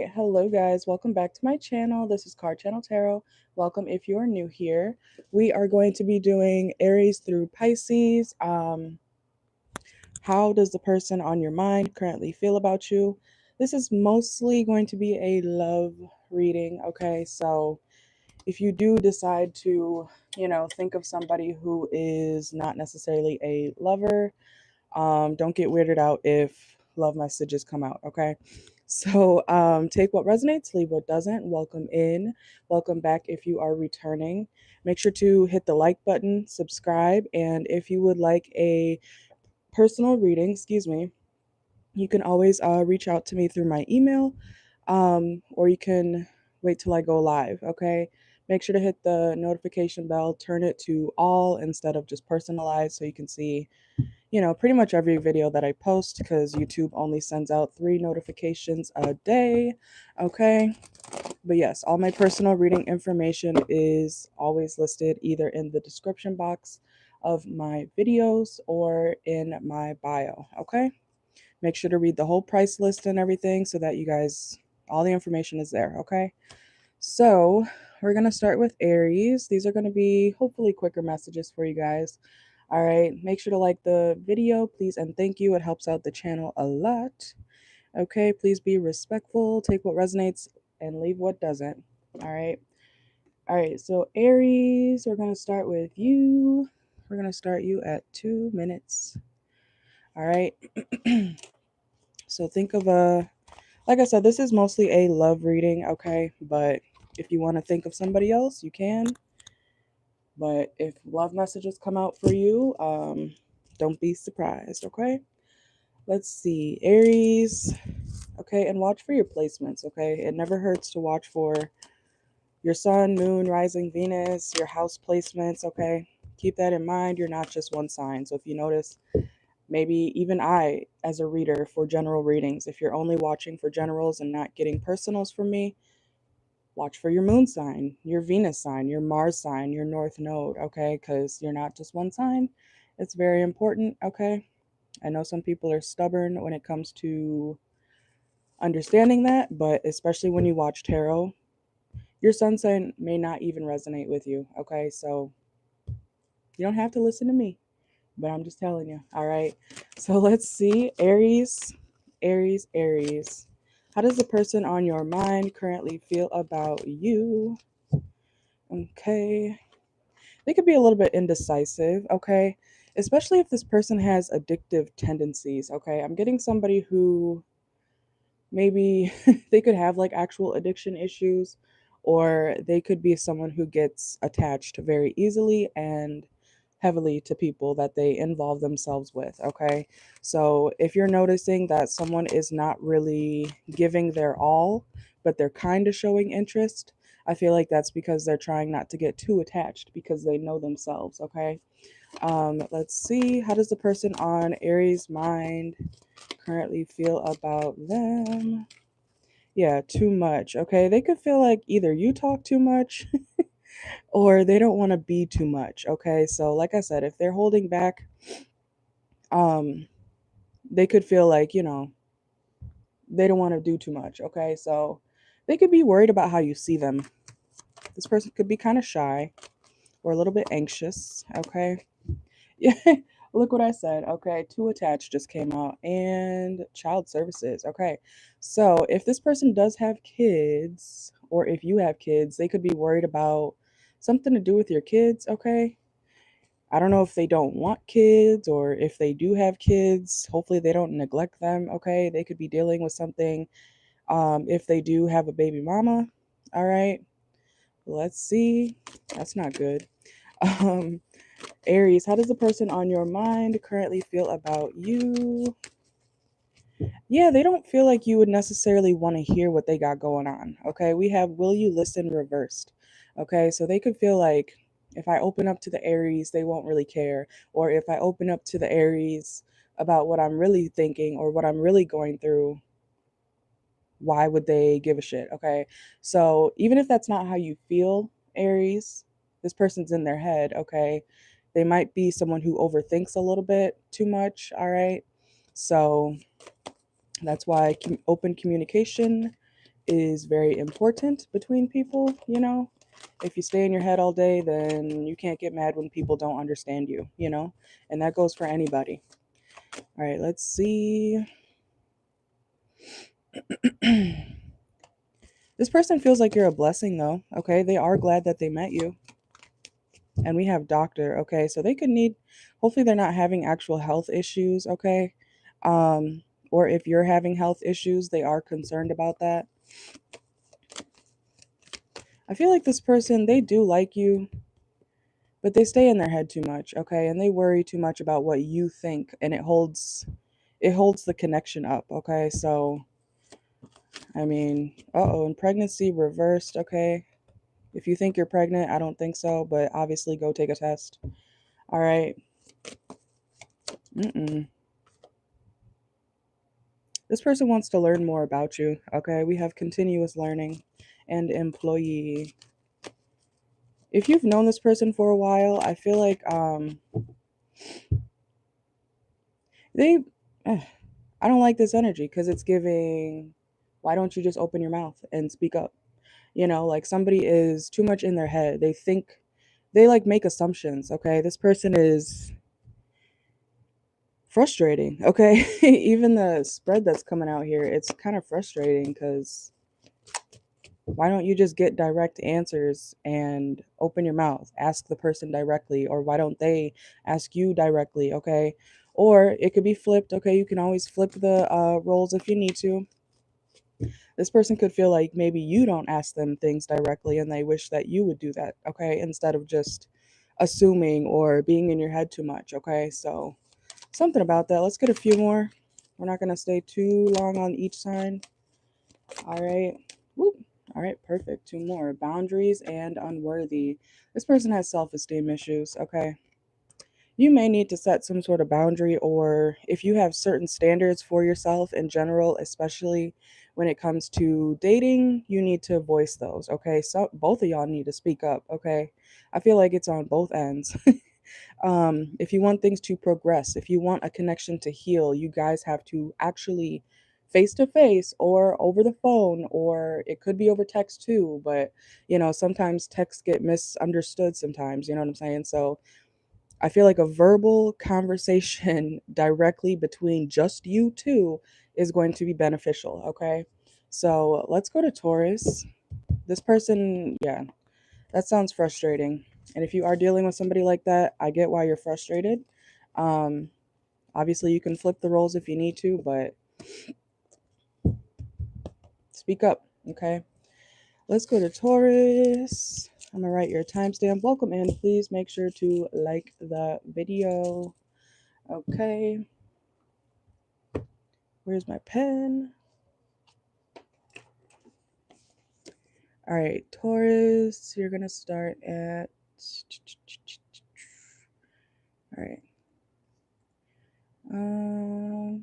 Hello guys, welcome back to my channel. This is CarChanneledTarot. Welcome if you're new here. We are going to be doing Aries through Pisces. How does the person on your mind currently feel about you? This is mostly going to be a love reading, okay? So if you do decide to, think of somebody who is not necessarily a lover, don't get weirded out if love messages come out, okay? So take what resonates, leave what doesn't. Welcome in. Welcome back if you are returning. Make sure to hit the like button, subscribe, and if you would like a personal reading, you can always reach out to me through my email, or you can wait till I go live, okay? Make sure to hit the notification bell, turn it to all instead of just personalized so you can see pretty much every video that I post because YouTube only sends out 3 notifications a day. Okay. But yes, all my personal reading information is always listed either in the description box of my videos or in my bio. Okay. Make sure to read the whole price list and everything so that you guys, all the information is there. Okay. So we're going to start with Aries. These are going to be hopefully quicker messages for you guys. All right, make sure to like the video, please, and thank you. It helps out the channel a lot. Okay, please be respectful, take what resonates, and leave what doesn't. All right. All right, so Aries, we're going to start with you. We're going to start you at 2 minutes. All right. So think of like I said, this is mostly a love reading, okay? But if you want to think of somebody else, you can. But if love messages come out for you, don't be surprised, okay? Let's see. Aries, okay, and watch for your placements, okay? It never hurts to watch for your sun, moon, rising, Venus, your house placements, okay? Keep that in mind. You're not just one sign. So if you notice, maybe even I, as a reader for general readings, if you're only watching for generals and not getting personals from me, watch for your moon sign, your Venus sign, your Mars sign, your North Node, okay? Because you're not just one sign. It's very important, okay? I know some people are stubborn when it comes to understanding that, but especially when you watch tarot, your sun sign may not even resonate with you, okay? So you don't have to listen to me, but I'm just telling you, all right? So let's see. Aries, Aries, Aries. How does the person on your mind currently feel about you? Okay. They could be a little bit indecisive, okay? Especially if this person has addictive tendencies, okay? I'm getting somebody who maybe they could have like actual addiction issues, or they could be someone who gets attached very easily and heavily to people that they involve themselves with, okay? So if you're noticing that someone is not really giving their all, but they're kind of showing interest, I feel like that's because they're trying not to get too attached because they know themselves, okay? Let's see. How does the person on Aries' mind currently feel about them? Yeah, too much. Okay. They could feel like either you talk too much or they don't want to be too much. Okay. So, like I said, if they're holding back, um, they could feel like, they don't want to do too much. Okay. So, they could be worried about how you see them. This person could be kind of shy or a little bit anxious. Okay. Yeah, look what I said. Okay, too attached just came out, and child services. Okay, so if this person does have kids, or if you have kids, they could be worried about something to do with your kids. Okay, I don't know if they don't want kids or if they do have kids. Hopefully, they don't neglect them. Okay, they could be dealing with something. If they do have a baby mama, all right. Let's see. That's not good. Um, Aries, how does the person on your mind currently feel about you? Yeah, they don't feel like you would necessarily want to hear what they got going on. Okay, we have will you listen reversed. Okay, so they could feel like if I open up to the Aries, they won't really care. Or if I open up to the Aries about what I'm really thinking or what I'm really going through, why would they give a shit? Okay, so even if that's not how you feel, Aries, this person's in their head. Okay, they might be someone who overthinks a little bit too much. All right, so that's why open communication is very important between people, you know? If you stay in your head all day, then you can't get mad when people don't understand you, you know? And that goes for anybody. All right, let's see. This person feels like you're a blessing, though, okay? They are glad that they met you. And we have doctor, okay? So they could need, hopefully they're not having actual health issues, okay? Or if you're having health issues, they are concerned about that. I feel like this person, they do like you, but they stay in their head too much, okay? And they worry too much about what you think, and it holds the connection up, okay? So I mean, and pregnancy reversed, okay? If you think you're pregnant, I don't think so, but obviously go take a test. All right. This person wants to learn more about you, okay? We have continuous learning and employee. If you've known this person for a while, I feel like they I don't like this energy because it's giving, why don't you just open your mouth and speak up? You know, like somebody is too much in their head. They think, they like make assumptions, okay? This person is frustrating, okay? Even the spread that's coming out here, it's kind of frustrating because why don't you just get direct answers and open your mouth, ask the person directly, or why don't they ask you directly, okay? Or it could be flipped, okay? You can always flip the roles if you need to. This person could feel like maybe you don't ask them things directly and they wish that you would do that, okay? Instead of just assuming or being in your head too much, okay? So something about that. Let's get a few more. We're not going to stay too long on each sign. All right. Woo. All right, perfect. Two more. Boundaries and unworthy. This person has self-esteem issues, okay? You may need to set some sort of boundary, or if you have certain standards for yourself in general, especially when it comes to dating, you need to voice those, okay? So both of y'all need to speak up, okay? I feel like it's on both ends. If you want things to progress, if you want a connection to heal, you guys have to actually face to face or over the phone, or it could be over text too. But, you know, sometimes texts get misunderstood sometimes, you know what I'm saying? So I feel like a verbal conversation directly between just you two is going to be beneficial, okay? So let's go to Taurus. This person, yeah, that sounds frustrating. And if you are dealing with somebody like that, I get why you're frustrated. Um, Obviously, you can flip the roles if you need to, but speak up, okay? Let's go to Taurus. I'm gonna write your timestamp. Welcome in. Please make sure to like the video. Okay. Where's my pen? All right, Taurus, you're gonna start at. All right. All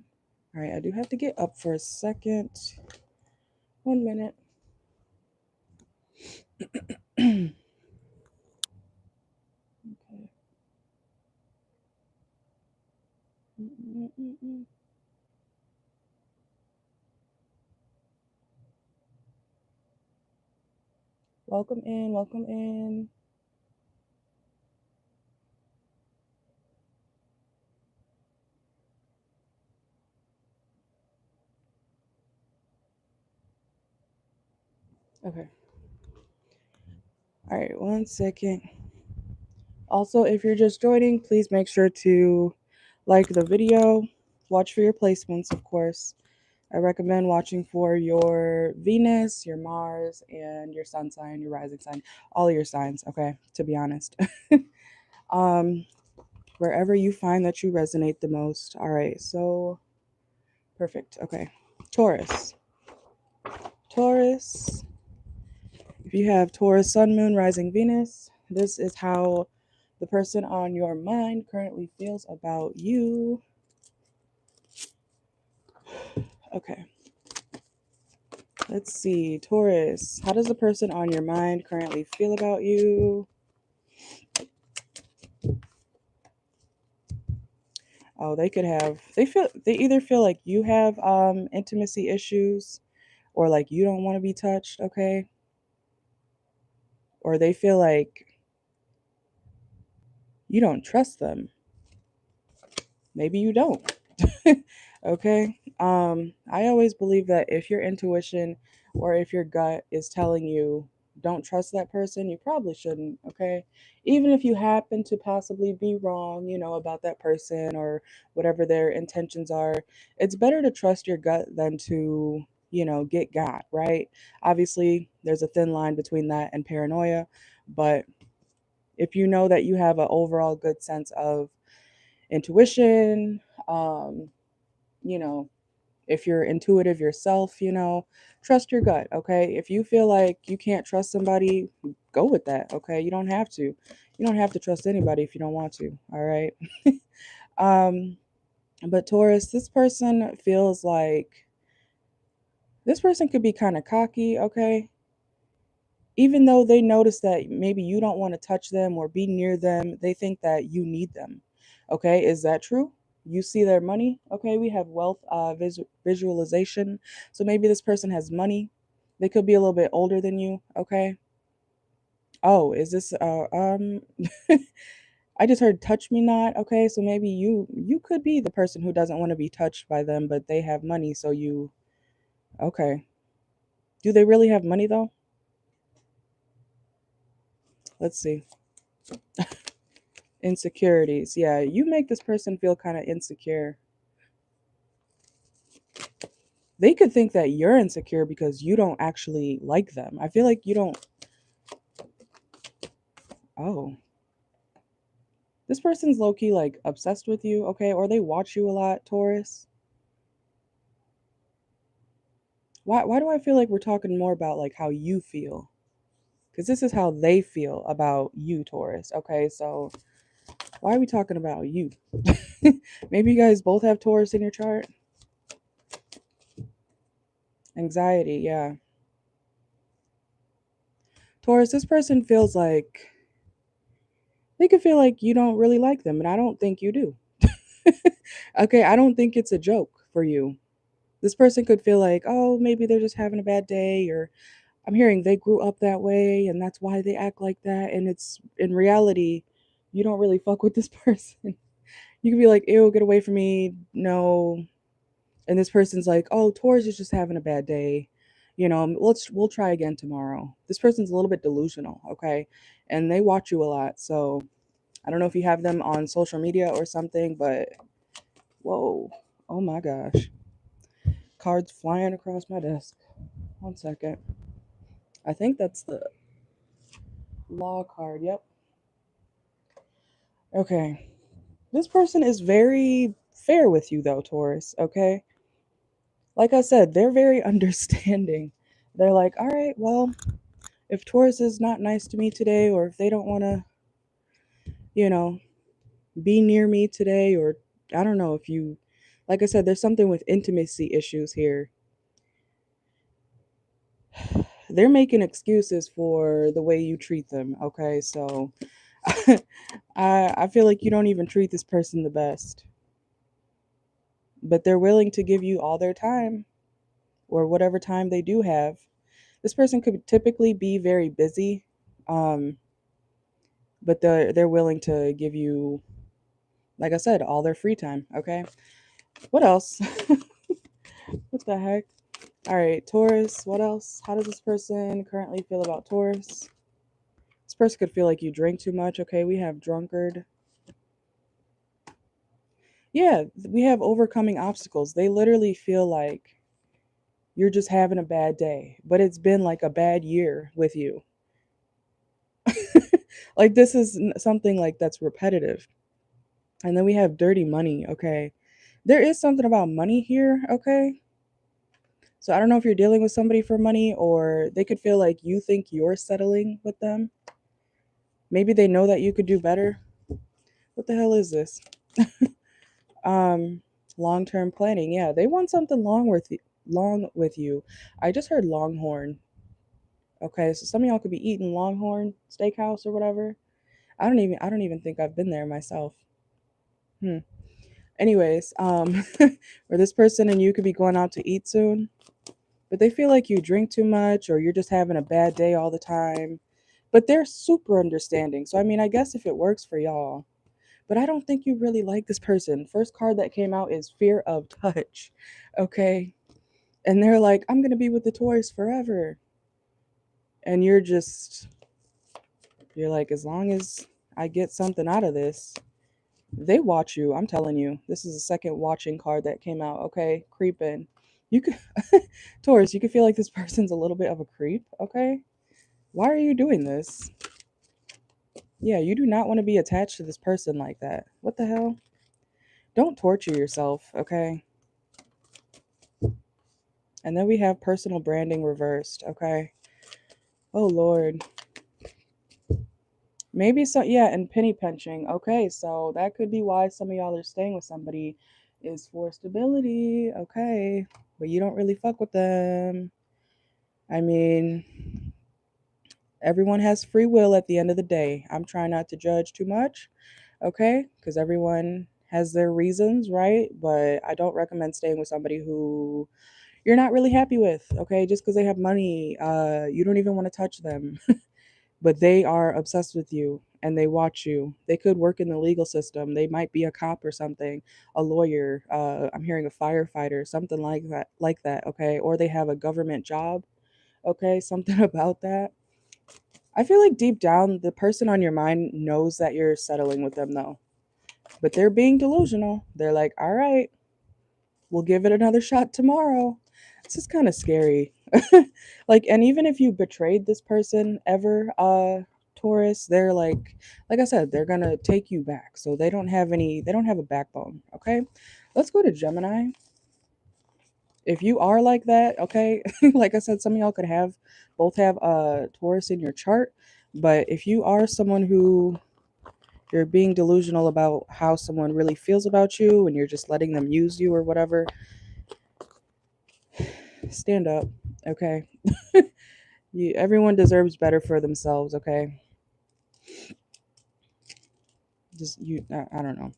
right, I do have to get up for a second. 1 minute. Okay. Welcome in, welcome in. Okay. All right, 1 second. Also, if you're just joining, please make sure to like the video, watch for your placements, of course. I recommend watching for your Venus, your Mars, and your sun sign, your rising sign, all of your signs, okay, to be honest. um, Wherever you find that you resonate the most. All right, so perfect. Okay. Taurus. Taurus. If you have Taurus, Sun, Moon, Rising, Venus, this is how the person on your mind currently feels about you. Okay. Let's see. Taurus, how does the person on your mind currently feel about you? Oh, they either feel like you have intimacy issues, or like you don't want to be touched, okay? Or they feel like you don't trust them. Maybe you don't. Okay? I always believe that if your intuition or if your gut is telling you don't trust that person, you probably shouldn't, okay? Even if you happen to possibly be wrong, about that person or whatever their intentions are, it's better to trust your gut than to, get got, right? Obviously, there's a thin line between that and paranoia, but if you know that you have an overall good sense of intuition, um, you know, if you're intuitive yourself, trust your gut, okay? If you feel like you can't trust somebody, go with that, okay? You don't have to. You don't have to trust anybody if you don't want to, all right? um, but Taurus, this person could be kind of cocky, okay? Even though they notice that maybe you don't want to touch them or be near them, they think that you need them. Okay, is that true? You see their money. Okay, we have wealth visualization. So maybe this person has money. They could be a little bit older than you. Okay. Oh, is this I just heard touch me not. Okay, so maybe you could be the person who doesn't want to be touched by them, but they have money, so you okay. Do they really have money though? Let's see. Insecurities. Yeah, you make this person feel kind of insecure. They could think that you're insecure because you don't actually like them. I feel like you don't. Oh, this person's low key like obsessed with you, okay? Or they watch you a lot, Taurus. Why do I feel like we're talking more about like how you feel? Because this is how they feel about you, Taurus. Okay, so why are we talking about you? Maybe you guys both have Taurus in your chart. Anxiety, yeah. Taurus, this person feels like they could feel like you don't really like them, and I don't think you do. Okay, I don't think it's a joke for you. This person could feel like, oh, maybe they're just having a bad day, or I'm hearing they grew up that way and that's why they act like that. And it's in reality, you don't really fuck with this person. You could be like, ew, get away from me. No. And this person's like, oh, Taurus is just having a bad day. We'll try again tomorrow. This person's a little bit delusional, okay? And they watch you a lot. So I don't know if you have them on social media or something, but whoa. Oh my gosh. Cards flying across my desk. 1 second. I think that's the law card. Yep. Okay. This person is very fair with you, though, Taurus. Okay. Like I said, they're very understanding. They're like, all right, well, if Taurus is not nice to me today, or if they don't want to, you know, be near me today, or I don't know if you, like I said, there's something with intimacy issues here. They're making excuses for the way you treat them. Okay. So I feel like you don't even treat this person the best, but they're willing to give you all their time or whatever time they do have. This person could typically be very busy, um, but they're willing to give you, like I said, all their free time. Okay. What else? What the heck? All right, Taurus. What else? How does this person currently feel about Taurus? This person could feel like you drink too much. Okay, we have drunkard. Yeah, we have overcoming obstacles. They literally feel like you're just having a bad day, but it's been like a bad year with you. Like this is something like that's repetitive. And then we have dirty money, okay? There is something about money here, okay? So I don't know if you're dealing with somebody for money or they could feel like you think you're settling with them. Maybe they know that you could do better. What the hell is this? um Long-term planning. Yeah, they want something long with you. I just heard longhorn. Okay, so some of y'all could be eating Longhorn Steakhouse or whatever. I don't even think I've been there myself. Hmm. Anyways, or this person and you could be going out to eat soon. but they feel like you drink too much or you're just having a bad day all the time. But they're super understanding. So, I mean, I guess if it works for y'all, but I don't think you really like this person. First card that came out is fear of touch. Okay. And they're like, I'm going to be with the Taurus forever. And you're like, as long as I get something out of this, they watch you. I'm telling you, this is the second watching card that came out. Okay. Creeping. You could, Taurus, you could feel like this person's a little bit of a creep. Okay. Why are you doing this? Yeah, you do not want to be attached to this person like that. What the hell? Don't torture yourself. Okay. And then we have personal branding reversed. Okay. Oh, Lord. Maybe so, yeah, and penny pinching. Okay, so that could be why some of y'all are staying with somebody is for stability. Okay, but you don't really fuck with them. I mean, everyone has free will at the end of the day. I'm trying not to judge too much, okay, because everyone has their reasons, right? But I don't recommend staying with somebody who you're not really happy with, okay, just because they have money. You don't even want to touch them. But they are obsessed with you and they watch you. They could work in the legal system. They might be a cop or something, a lawyer. I'm hearing a firefighter, something like that. Okay, or they have a government job. Okay, something about that. I feel like deep down, the person on your mind knows that you're settling with them, though. But they're being delusional. They're like, all right, we'll give it another shot tomorrow. This is kind of scary. Like, and even if you betrayed this person ever, Taurus, they're like I said, they're gonna take you back. So they don't have a backbone. Okay, let's go to Gemini. If you are like that, okay, like I said, some of y'all could have both have Taurus in your chart, but if you are someone who you're being delusional about how someone really feels about you and you're just letting them use you or whatever, stand up, okay? Everyone deserves better for themselves, okay? Just I don't know.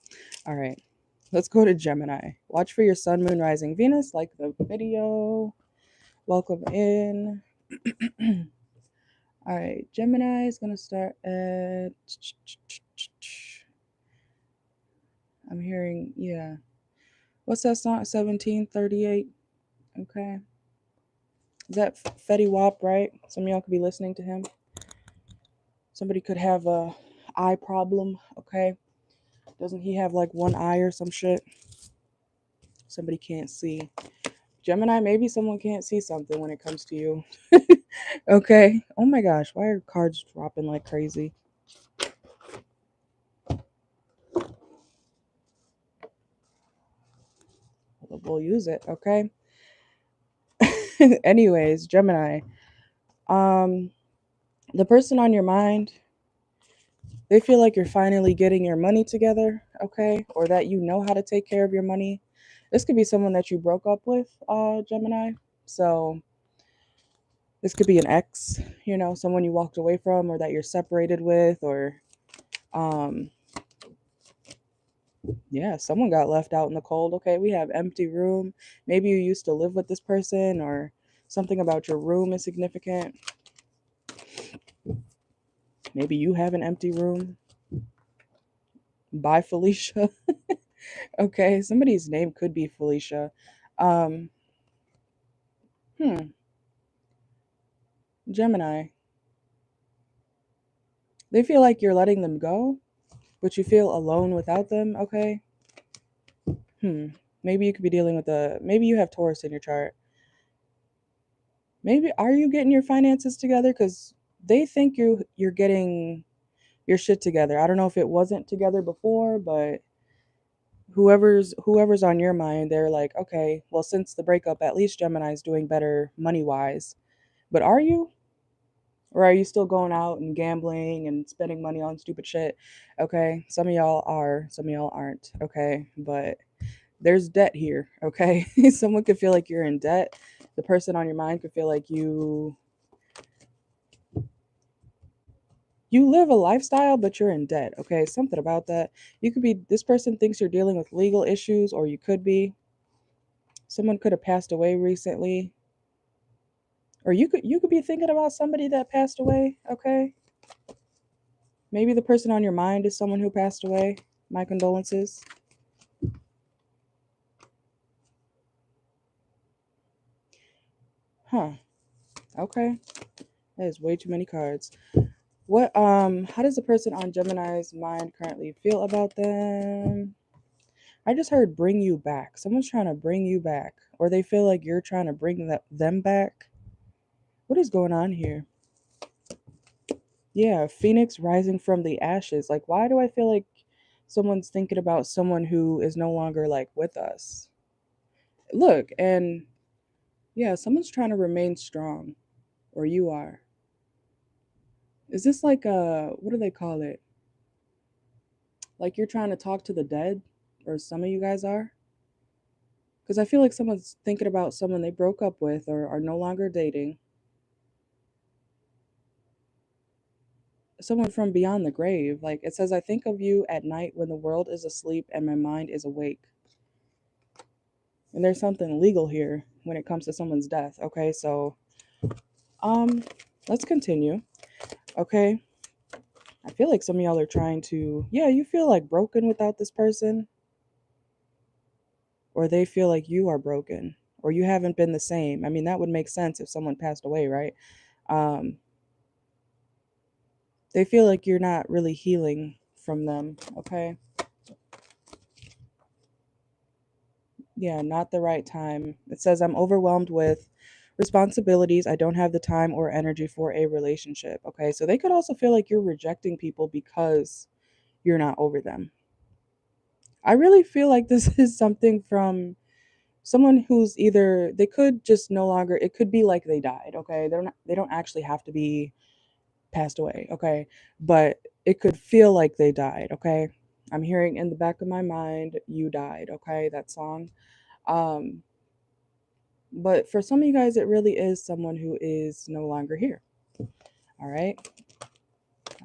All right, let's go to Gemini. Watch for your sun, moon, rising, Venus. Like the video. Welcome in. All right, Gemini is gonna start at. I'm hearing, yeah. What's that song? 1738. Okay. Is that Fetty Wap, right? Some of y'all could be listening to him. Somebody could have a eye problem, okay? Doesn't he have like one eye or some shit? Somebody can't see. Gemini, maybe someone can't see something when it comes to you. Okay. Oh my gosh, why are cards dropping like crazy? We'll use it, okay? Anyways, Gemini. Um, the person on your mind, they feel like you're finally getting your money together, okay? Or that you know how to take care of your money. This could be someone that you broke up with, Gemini. So this could be an ex, someone you walked away from or that you're separated with, or um yeah, someone got left out in the cold. Okay, we have empty room. Maybe you used to live with this person or something about your room is significant. Maybe you have an empty room. Bye, Felicia. Okay, somebody's name could be Felicia. Um, hmm, Gemini. They feel like you're letting them go, but you feel alone without them. Okay. Hmm. Maybe you could be dealing with maybe you have Taurus in your chart. Maybe are you getting your finances together? Because they think you're getting your shit together. I don't know if it wasn't together before, but whoever's on your mind, they're like, okay, well, since the breakup, at least Gemini's doing better money wise. But are you? Or are you still going out and gambling and spending money on stupid shit? Okay, some of y'all are, some of y'all aren't. Okay, but there's debt here. Okay, someone could feel like you're in debt. The person on your mind could feel like you live a lifestyle, but you're in debt. Okay, something about that. You could be, this person thinks you're dealing with legal issues, or you could be. Someone could have passed away recently. Or you could be thinking about somebody that passed away, okay? Maybe the person on your mind is someone who passed away. My condolences. Huh. Okay. That is way too many cards. How does the person on Gemini's mind currently feel about them? I just heard bring you back. Someone's trying to bring you back, or they feel like you're trying to bring them back. What is going on here? Yeah, Phoenix rising from the ashes. Like, why do I feel like someone's thinking about someone who is no longer like with us? Look, and yeah, someone's trying to remain strong, or you are. Is this like what do they call it? Like you're trying to talk to the dead, or some of you guys are? Because I feel like someone's thinking about someone they broke up with or are no longer dating. Someone from beyond the grave. Like it says, I think of you at night when the world is asleep and my mind is awake. And there's something legal here when it comes to someone's death. Okay, so um let's continue. Okay. I feel like some of y'all are trying to, yeah, you feel like broken without this person, or they feel like you are broken, or you haven't been the same. I mean, that would make sense if someone passed away, right? Um, they feel like you're not really healing from them, okay? Yeah, not the right time. It says, I'm overwhelmed with responsibilities. I don't have the time or energy for a relationship, okay? So they could also feel like you're rejecting people because you're not over them. I really feel like this is something from someone who's either they could just no longer, it could be like they died, okay? They don't actually have to be passed away, okay? But it could feel like they died, okay? I'm hearing in the back of my mind, you died, okay? That song. Um but for some of you guys it really is someone who is no longer here. All right?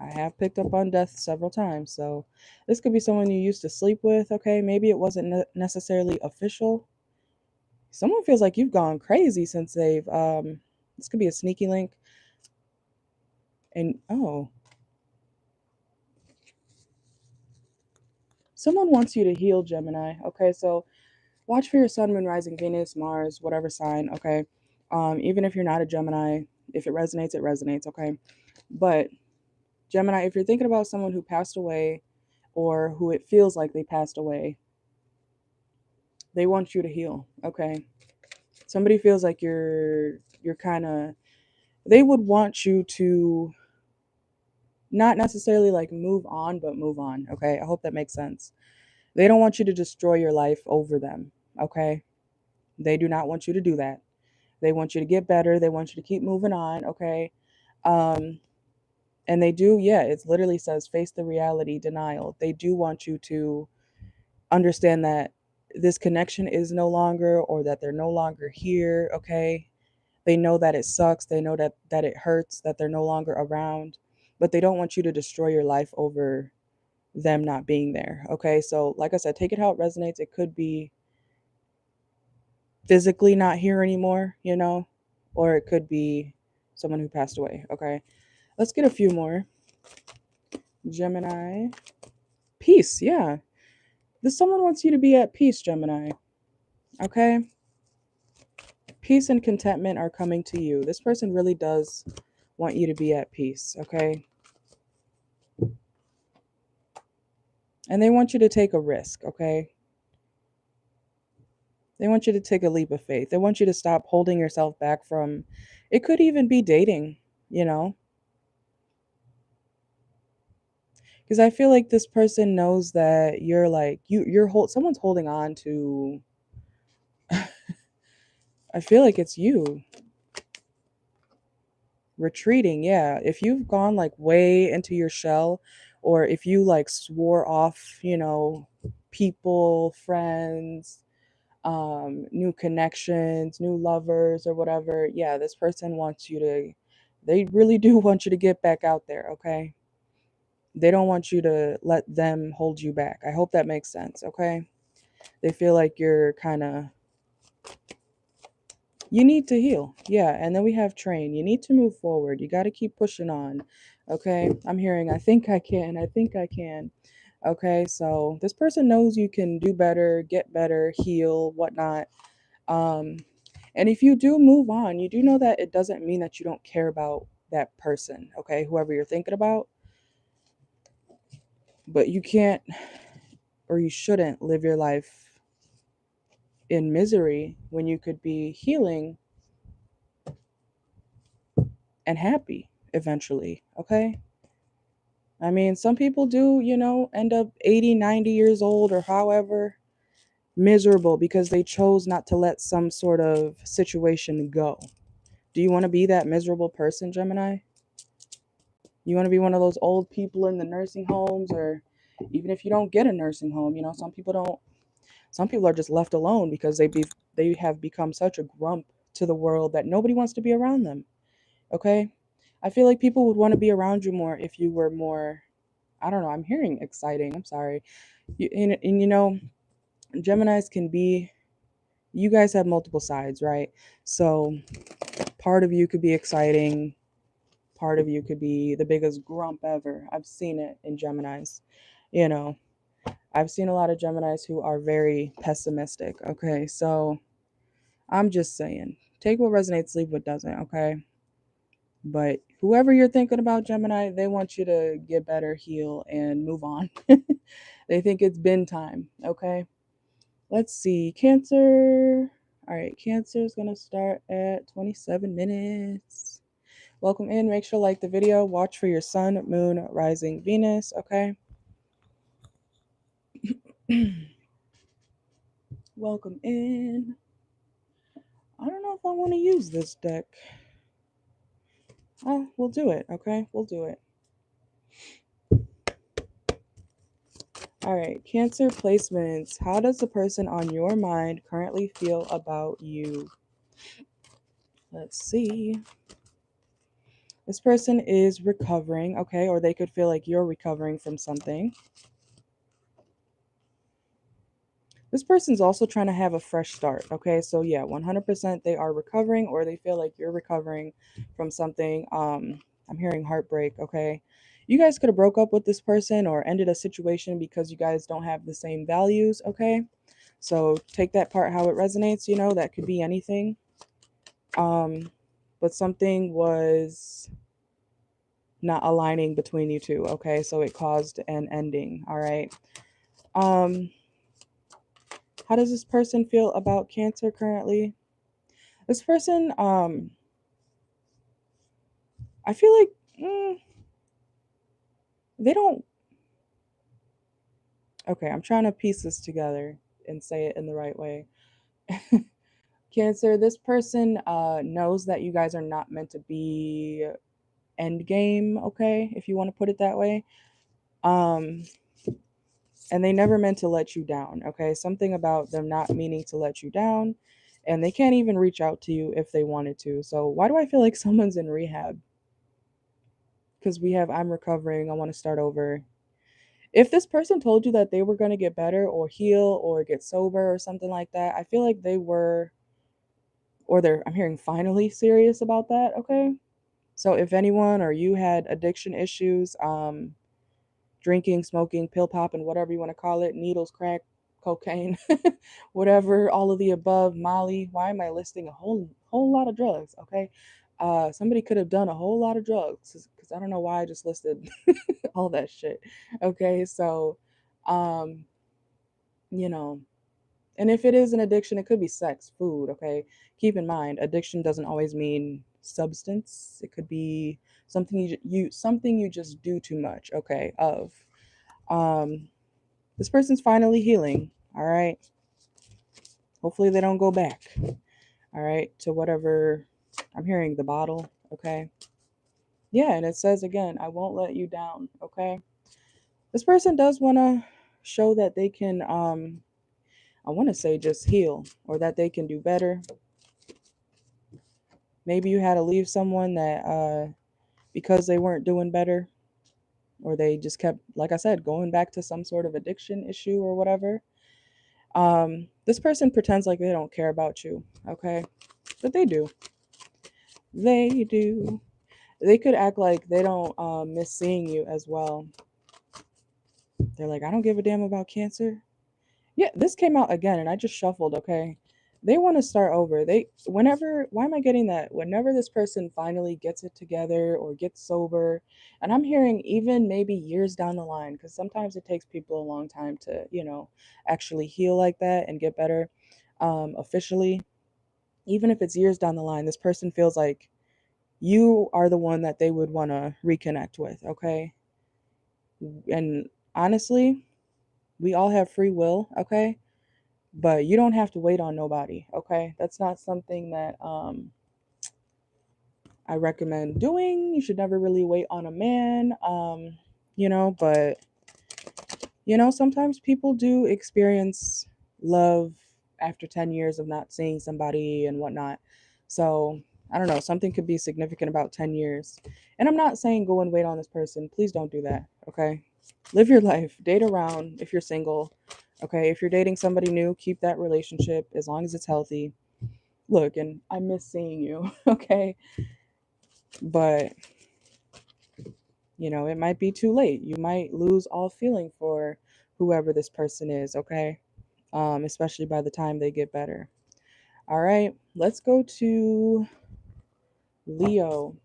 I have picked up on death several times, so this could be someone you used to sleep with, okay? Maybe it wasn't necessarily official. Someone feels like you've gone crazy since they've this could be a sneaky link. And oh, someone wants you to heal, Gemini. Okay, so watch for your sun, moon, rising, Venus, Mars, whatever sign, okay? Even if you're not a Gemini, if it resonates, it resonates, okay? But Gemini, if you're thinking about someone who passed away or who it feels like they passed away, they want you to heal, okay? Somebody feels like you're kind of, they would want you to not necessarily like move on, but move on, okay? I hope that makes sense. They don't want you to destroy your life over them, okay? They do not want you to do that. They want you to get better. They want you to keep moving on, okay? Um, and they do, yeah, it literally says face the reality, denial. They do want you to understand that this connection is no longer, or that they're no longer here, okay? They know that it sucks. They know that it hurts, that they're no longer around, but they don't want you to destroy your life over them not being there, okay? So like I said, take it how it resonates. It could be physically not here anymore, you know, or it could be someone who passed away, okay? Let's get a few more. Gemini. Peace, yeah. This someone wants you to be at peace, Gemini, okay? Peace and contentment are coming to you. This person really does want you to be at peace, okay? And they want you to take a risk, okay? They want you to take a leap of faith. They want you to stop holding yourself back from, it could even be dating, you know? Because I feel like this person knows that you're like, someone's holding on to, I feel like it's you. Retreating, yeah. If you've gone like way into your shell, or if you like swore off, you know, people, friends, new connections, new lovers, or whatever, yeah, this person wants you to, they really do want you to get back out there, okay? They don't want you to let them hold you back. I hope that makes sense, okay? They feel like you're kind of You need to heal. Yeah. And then we have train. You need to move forward. You got to keep pushing on. Okay. I'm hearing, I think I can. I think I can. Okay. So this person knows you can do better, get better, heal, whatnot. Um, and if you do move on, you do know that it doesn't mean that you don't care about that person. Okay. Whoever you're thinking about. But you can't or you shouldn't live your life in misery when you could be healing and happy eventually. Okay. I mean, some people do, end up 80, 90 years old or however miserable because they chose not to let some sort of situation go. Do you want to be that miserable person, Gemini? You want to be one of those old people in the nursing homes, or even if you don't get a nursing home, some people don't. Some people are just left alone because they have become such a grump to the world that nobody wants to be around them. Okay? I feel like people would want to be around you more if you were more, I don't know, I'm hearing exciting. I'm sorry. And Geminis can be, you guys have multiple sides, right? So part of you could be exciting, part of you could be the biggest grump ever. I've seen it in Geminis. You know, I've seen a lot of Geminis who are very pessimistic. Okay, so I'm just saying, take what resonates, leave what doesn't. Okay, but whoever you're thinking about, Gemini, they want you to get better, heal, and move on. They think it's been time. Okay, let's see. Cancer. All right, Cancer is gonna start at 27 minutes. Welcome in. Make sure to like the video. Watch for your sun, moon, rising, Venus. Okay. Welcome in. I don't know if I want to use this deck. Oh, we'll do it. Okay, we'll do it. All right, Cancer placements. How does the person on your mind currently feel about you? Let's see. This person is recovering, okay, or they could feel like you're recovering from something. This person's also trying to have a fresh start, okay? So yeah, 100% they are recovering, or they feel like you're recovering from something. I'm hearing heartbreak, okay? You guys could have broke up with this person or ended a situation because you guys don't have the same values, okay? So take that part how it resonates, that could be anything. But something was not aligning between you two, okay? So it caused an ending, all right? How does this person feel about Cancer currently? This person, I feel like they don't. Okay, I'm trying to piece this together and say it in the right way. Cancer, this person knows that you guys are not meant to be end game, okay, if you want to put it that way. And they never meant to let you down, okay? Something about them not meaning to let you down, and they can't even reach out to you if they wanted to. So why do I feel like someone's in rehab? Because we have I'm recovering, I want to start over. If this person told you that they were going to get better or heal or get sober or something like that, I feel like they were, or they're, I'm hearing finally serious about that, okay? So if anyone or you had addiction issues, drinking, smoking, pill popping, whatever you want to call it, needles, crack, cocaine, whatever, all of the above, Molly. Why am I listing a whole lot of drugs? Okay, somebody could have done a whole lot of drugs because I don't know why I just listed all that shit. Okay, so, um, you know, and if it is an addiction, it could be sex, food. Okay, keep in mind, addiction doesn't always mean substance. It could be something something you just do too much. Okay, of um this person's finally healing, all right? Hopefully they don't go back, all right, to whatever. I'm hearing the bottle, okay? Yeah, and it says again, I won't let you down, okay? This person does want to show that they can, I want to say just heal or that they can do better. Maybe you had to leave someone that, because they weren't doing better, or they just kept, like I said, going back to some sort of addiction issue or whatever. This person pretends like they don't care about you, okay? But they do. They do. They could act like they don't miss seeing you as well. They're like, I don't give a damn about Cancer. Yeah, this came out again and I just shuffled, okay? They want to start over. Why am I getting that? Whenever this person finally gets it together or gets sober, and I'm hearing even maybe years down the line, because sometimes it takes people a long time to, actually heal like that and get better officially. Even if it's years down the line, this person feels like you are the one that they would want to reconnect with, okay? And honestly, we all have free will, okay? But you don't have to wait on nobody, okay? That's not something that I recommend doing. You should never really wait on a man, but sometimes people do experience love after 10 years of not seeing somebody and whatnot. So I don't know, something could be significant about 10 years. And I'm not saying go and wait on this person. Please don't do that, okay? Live your life, date around if you're single, okay? If you're dating somebody new, keep that relationship as long as it's healthy. Look, and I miss seeing you, okay? But it might be too late. You might lose all feeling for whoever this person is, okay? Especially by the time they get better. All right, let's go to Leo.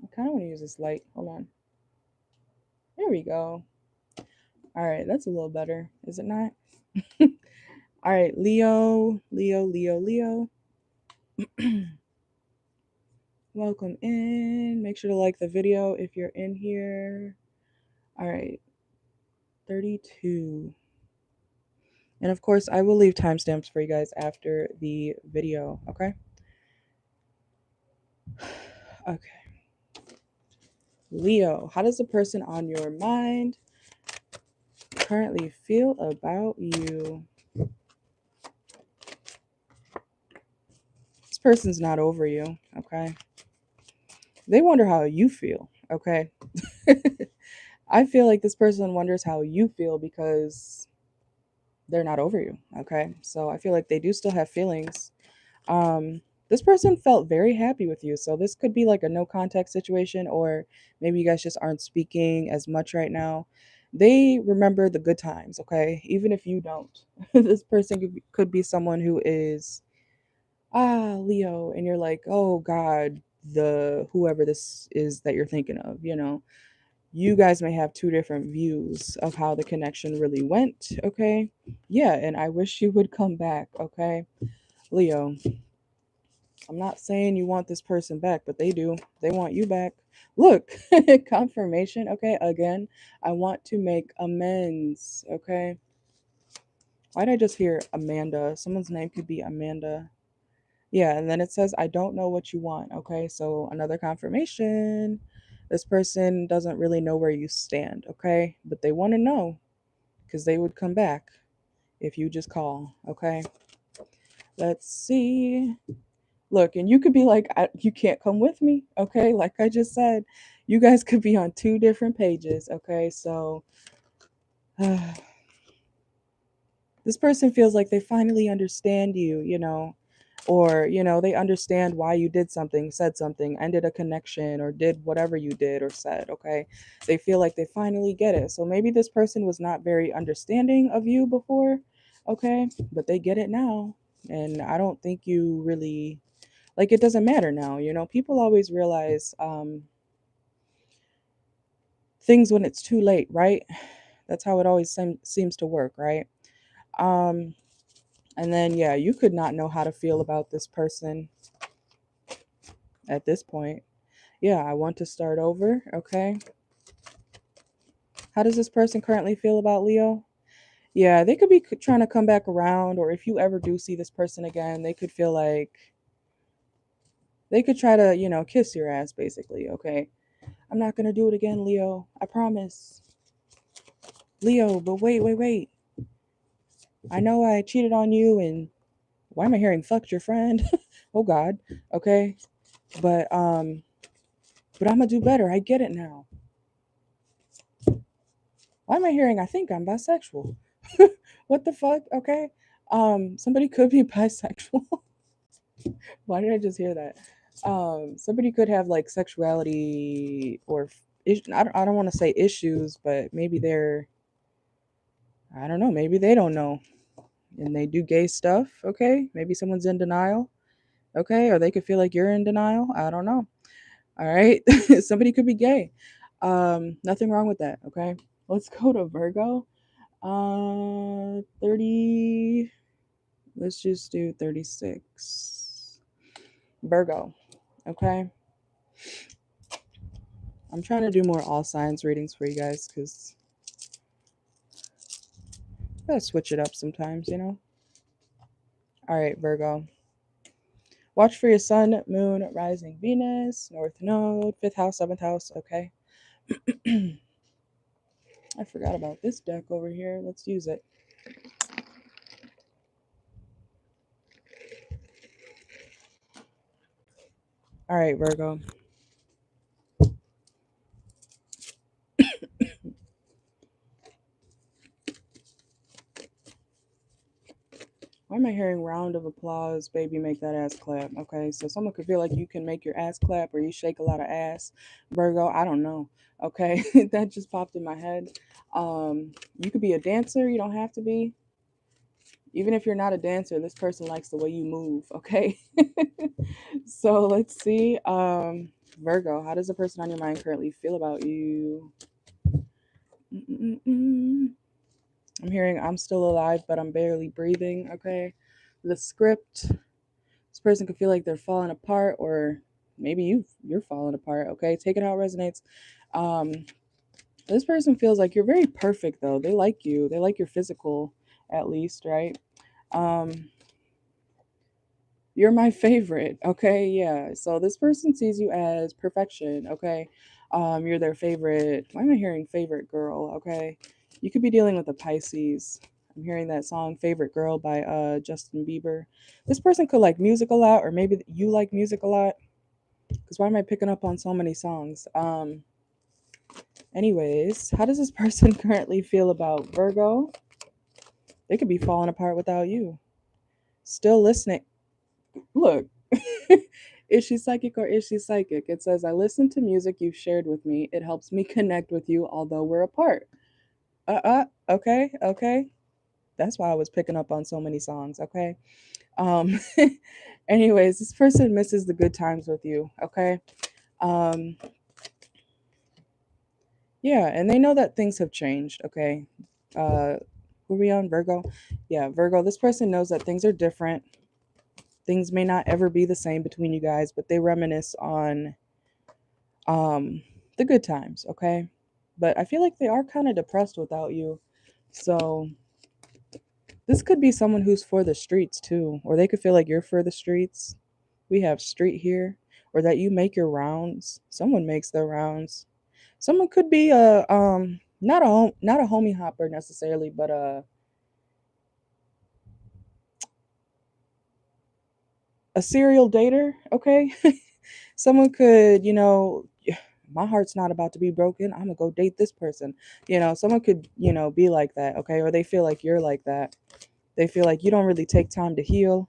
I kind of want to use this light. Hold on. There we go. All right, that's a little better, is it not? All right, Leo, Leo, Leo, Leo. Welcome in. Make sure to like the video if you're in here. All right, 32. And of course, I will leave timestamps for you guys after the video, okay? Okay. Leo, how does the person on your mind currently feel about you? This person's not over you, okay? They wonder how you feel, okay? I feel like this person wonders how you feel because they're not over you, okay? So I feel like they do still have feelings. This person felt very happy with you. So this could be like a no contact situation, or maybe you guys just aren't speaking as much right now. They remember the good times, okay? Even if you don't. This person could be someone who is, Leo, and you're like, oh God, the whoever this is that you're thinking of, you guys may have two different views of how the connection really went, okay? Yeah, and I wish you would come back, okay? Leo, I'm not saying you want this person back, but they do. They want you back. Look, confirmation. Okay, again, I want to make amends. Okay. Why did I just hear Amanda? Someone's name could be Amanda. Yeah, and then it says, I don't know what you want. Okay, so another confirmation. This person doesn't really know where you stand. Okay, but they want to know because they would come back if you just call. Okay, let's see. Look, and you could be like, you can't come with me, okay? Like I just said, you guys could be on two different pages, okay? So this person feels like they finally understand you, or, they understand why you did something, said something, ended a connection, or did whatever you did or said, okay? They feel like they finally get it. So maybe this person was not very understanding of you before, okay? But they get it now. And I don't think you really like it doesn't matter now, people always realize things when it's too late, right? That's how it always seems to work, right? um and then yeah, you could not know how to feel about this person at this point. Yeah, I want to start over, okay? How does this person currently feel about Leo? Yeah, they could be trying to come back around, or if you ever do see this person again, they could feel like they could try to kiss your ass basically, okay? I'm not gonna do it again, Leo, I promise. Leo, but wait. I know I cheated on you, and why am I hearing fucked your friend? Oh God. Okay. But I'm gonna do better. I get it now. Why am I hearing I think I'm bisexual? What the fuck? Okay. Somebody could be bisexual. Why did I just hear that? Somebody could have like sexuality or I don't want to say issues, but maybe they're, I don't know, maybe they don't know and they do gay stuff. Okay. Maybe someone's in denial. Okay. Or they could feel like you're in denial. I don't know. All right. Somebody could be gay. Nothing wrong with that. Okay. Let's go to Virgo. 30. Let's just do 36. Virgo. Okay. I'm trying to do more all signs readings for you guys because I gotta switch it up sometimes, you know? All right, Virgo. Watch for your sun, moon, rising Venus, north node, fifth house, seventh house. Okay. I forgot about this deck over here. Let's use it. All right, Virgo. Why am I hearing round of applause? Baby, make that ass clap. Okay, so someone could feel like you can make your ass clap or you shake a lot of ass. Virgo, I don't know. Okay, that just popped in my head. You could be a dancer, you don't have to be. Even if you're not a dancer, this person likes the way you move. Okay, so let's see. Virgo, how does the person on your mind currently feel about you? Mm-mm-mm. I'm hearing I'm still alive, but I'm barely breathing. Okay. The script. This person could feel like they're falling apart, or maybe you're falling apart. Okay. Take it how it resonates. Um, this person feels like you're very perfect though. They like you. They like your physical, at least, right? Um, you're my favorite. Okay. Yeah. So this person sees you as perfection. Okay. You're their favorite. Why am I hearing favorite girl? Okay. You could be dealing with a Pisces. I'm hearing that song Favorite Girl by Justin Bieber. This person could like music a lot, or maybe you like music a lot. Because why am I picking up on so many songs? Anyways, how does this person currently feel about Virgo? They could be falling apart without you. Still listening. Look, is she psychic or is she psychic? It says, I listen to music you've shared with me. It helps me connect with you, although we're apart. Okay, okay. That's why I was picking up on so many songs, okay? Um, anyways, this person misses the good times with you, okay? Um, yeah, and they know that things have changed, okay? Uh, who are we on? Virgo? Yeah, Virgo. This person knows that things are different. Things may not ever be the same between you guys, but they reminisce on um the good times, okay? But I feel like they are kind of depressed without you. So this could be someone who's for the streets too, or they could feel like you're for the streets. We have street here, or that you make your rounds. Someone makes their rounds. Someone could be a not a homie hopper necessarily, but a serial dater, okay? Someone could, my heart's not about to be broken. I'm gonna go date this person. Someone could, be like that, okay? Or they feel like you're like that. They feel like you don't really take time to heal.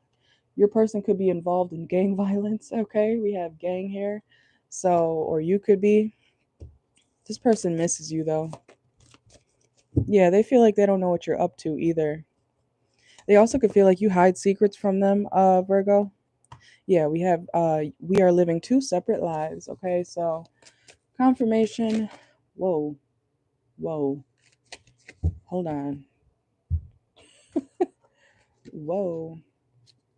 Your person could be involved in gang violence, okay? We have gang here. So, or you could be. This person misses you though. Yeah, they feel like they don't know what you're up to either. They also could feel like you hide secrets from them, Virgo. Yeah, we are living two separate lives, okay? So, confirmation. Whoa, whoa, hold on. Whoa.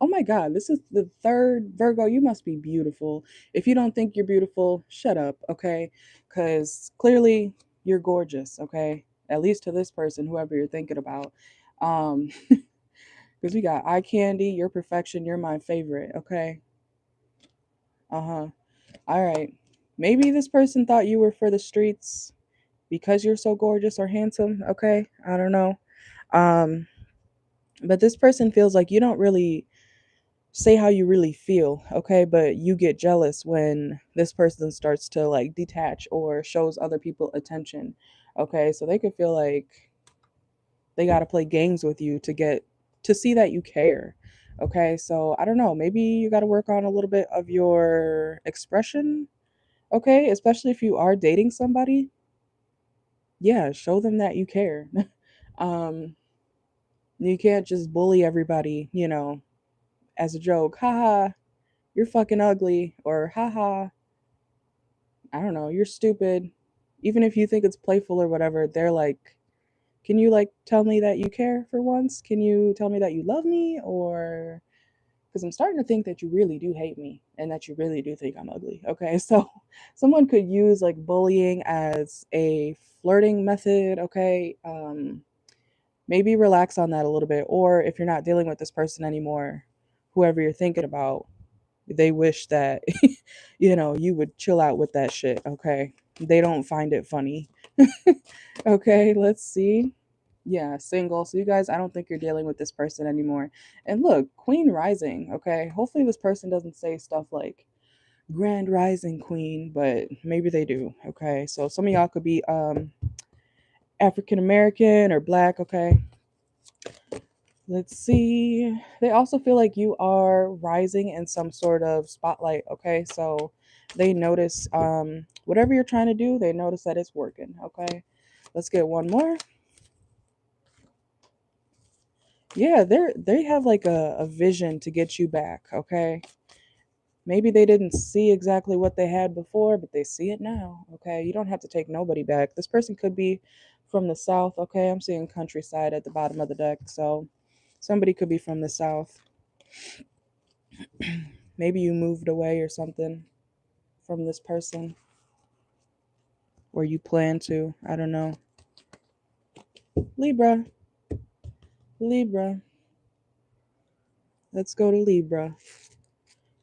Oh my God, this is the third Virgo. You must be beautiful. If you don't think you're beautiful, shut up, okay? Because clearly you're gorgeous, okay? At least to this person, whoever you're thinking about. Um, because we got eye candy, you're perfection, you're my favorite, okay? Uh huh. All right. Maybe this person thought you were for the streets because you're so gorgeous or handsome, okay? I don't know. Um, but this person feels like you don't really say how you really feel, okay? But you get jealous when this person starts to like detach or shows other people attention, okay? So they could feel like they got to play games with you to get to see that you care. Okay, so I don't know, maybe you got to work on a little bit of your expression. Okay, especially if you are dating somebody. Yeah, show them that you care. um you can't just bully everybody, as a joke. Haha, you're fucking ugly, or haha, I don't know, you're stupid. Even if you think it's playful or whatever, they're like, can you like tell me that you care for once? Can you tell me that you love me? Or because I'm starting to think that you really do hate me and that you really do think I'm ugly. Okay, so someone could use like bullying as a flirting method. Okay, maybe relax on that a little bit. Or if you're not dealing with this person anymore, whoever you're thinking about, they wish that you would chill out with that shit. Okay, they don't find it funny. Okay, let's see. Yeah, single. So you guys, I don't think you're dealing with this person anymore. And look, Queen Rising, okay? Hopefully this person doesn't say stuff like Grand Rising Queen, but maybe they do, okay? So some of y'all could be African American or black, okay? Let's see. They also feel like you are rising in some sort of spotlight, okay? So they notice whatever you're trying to do, they notice that it's working, okay? Let's get one more. Yeah, they have like a vision to get you back, okay? Maybe they didn't see exactly what they had before, but they see it now, okay? You don't have to take nobody back. This person could be from the south, okay? I'm seeing countryside at the bottom of the deck, so somebody could be from the south. Maybe you moved away or something from this person, or you plan to. I don't know. Libra, Libra. Let's go to Libra.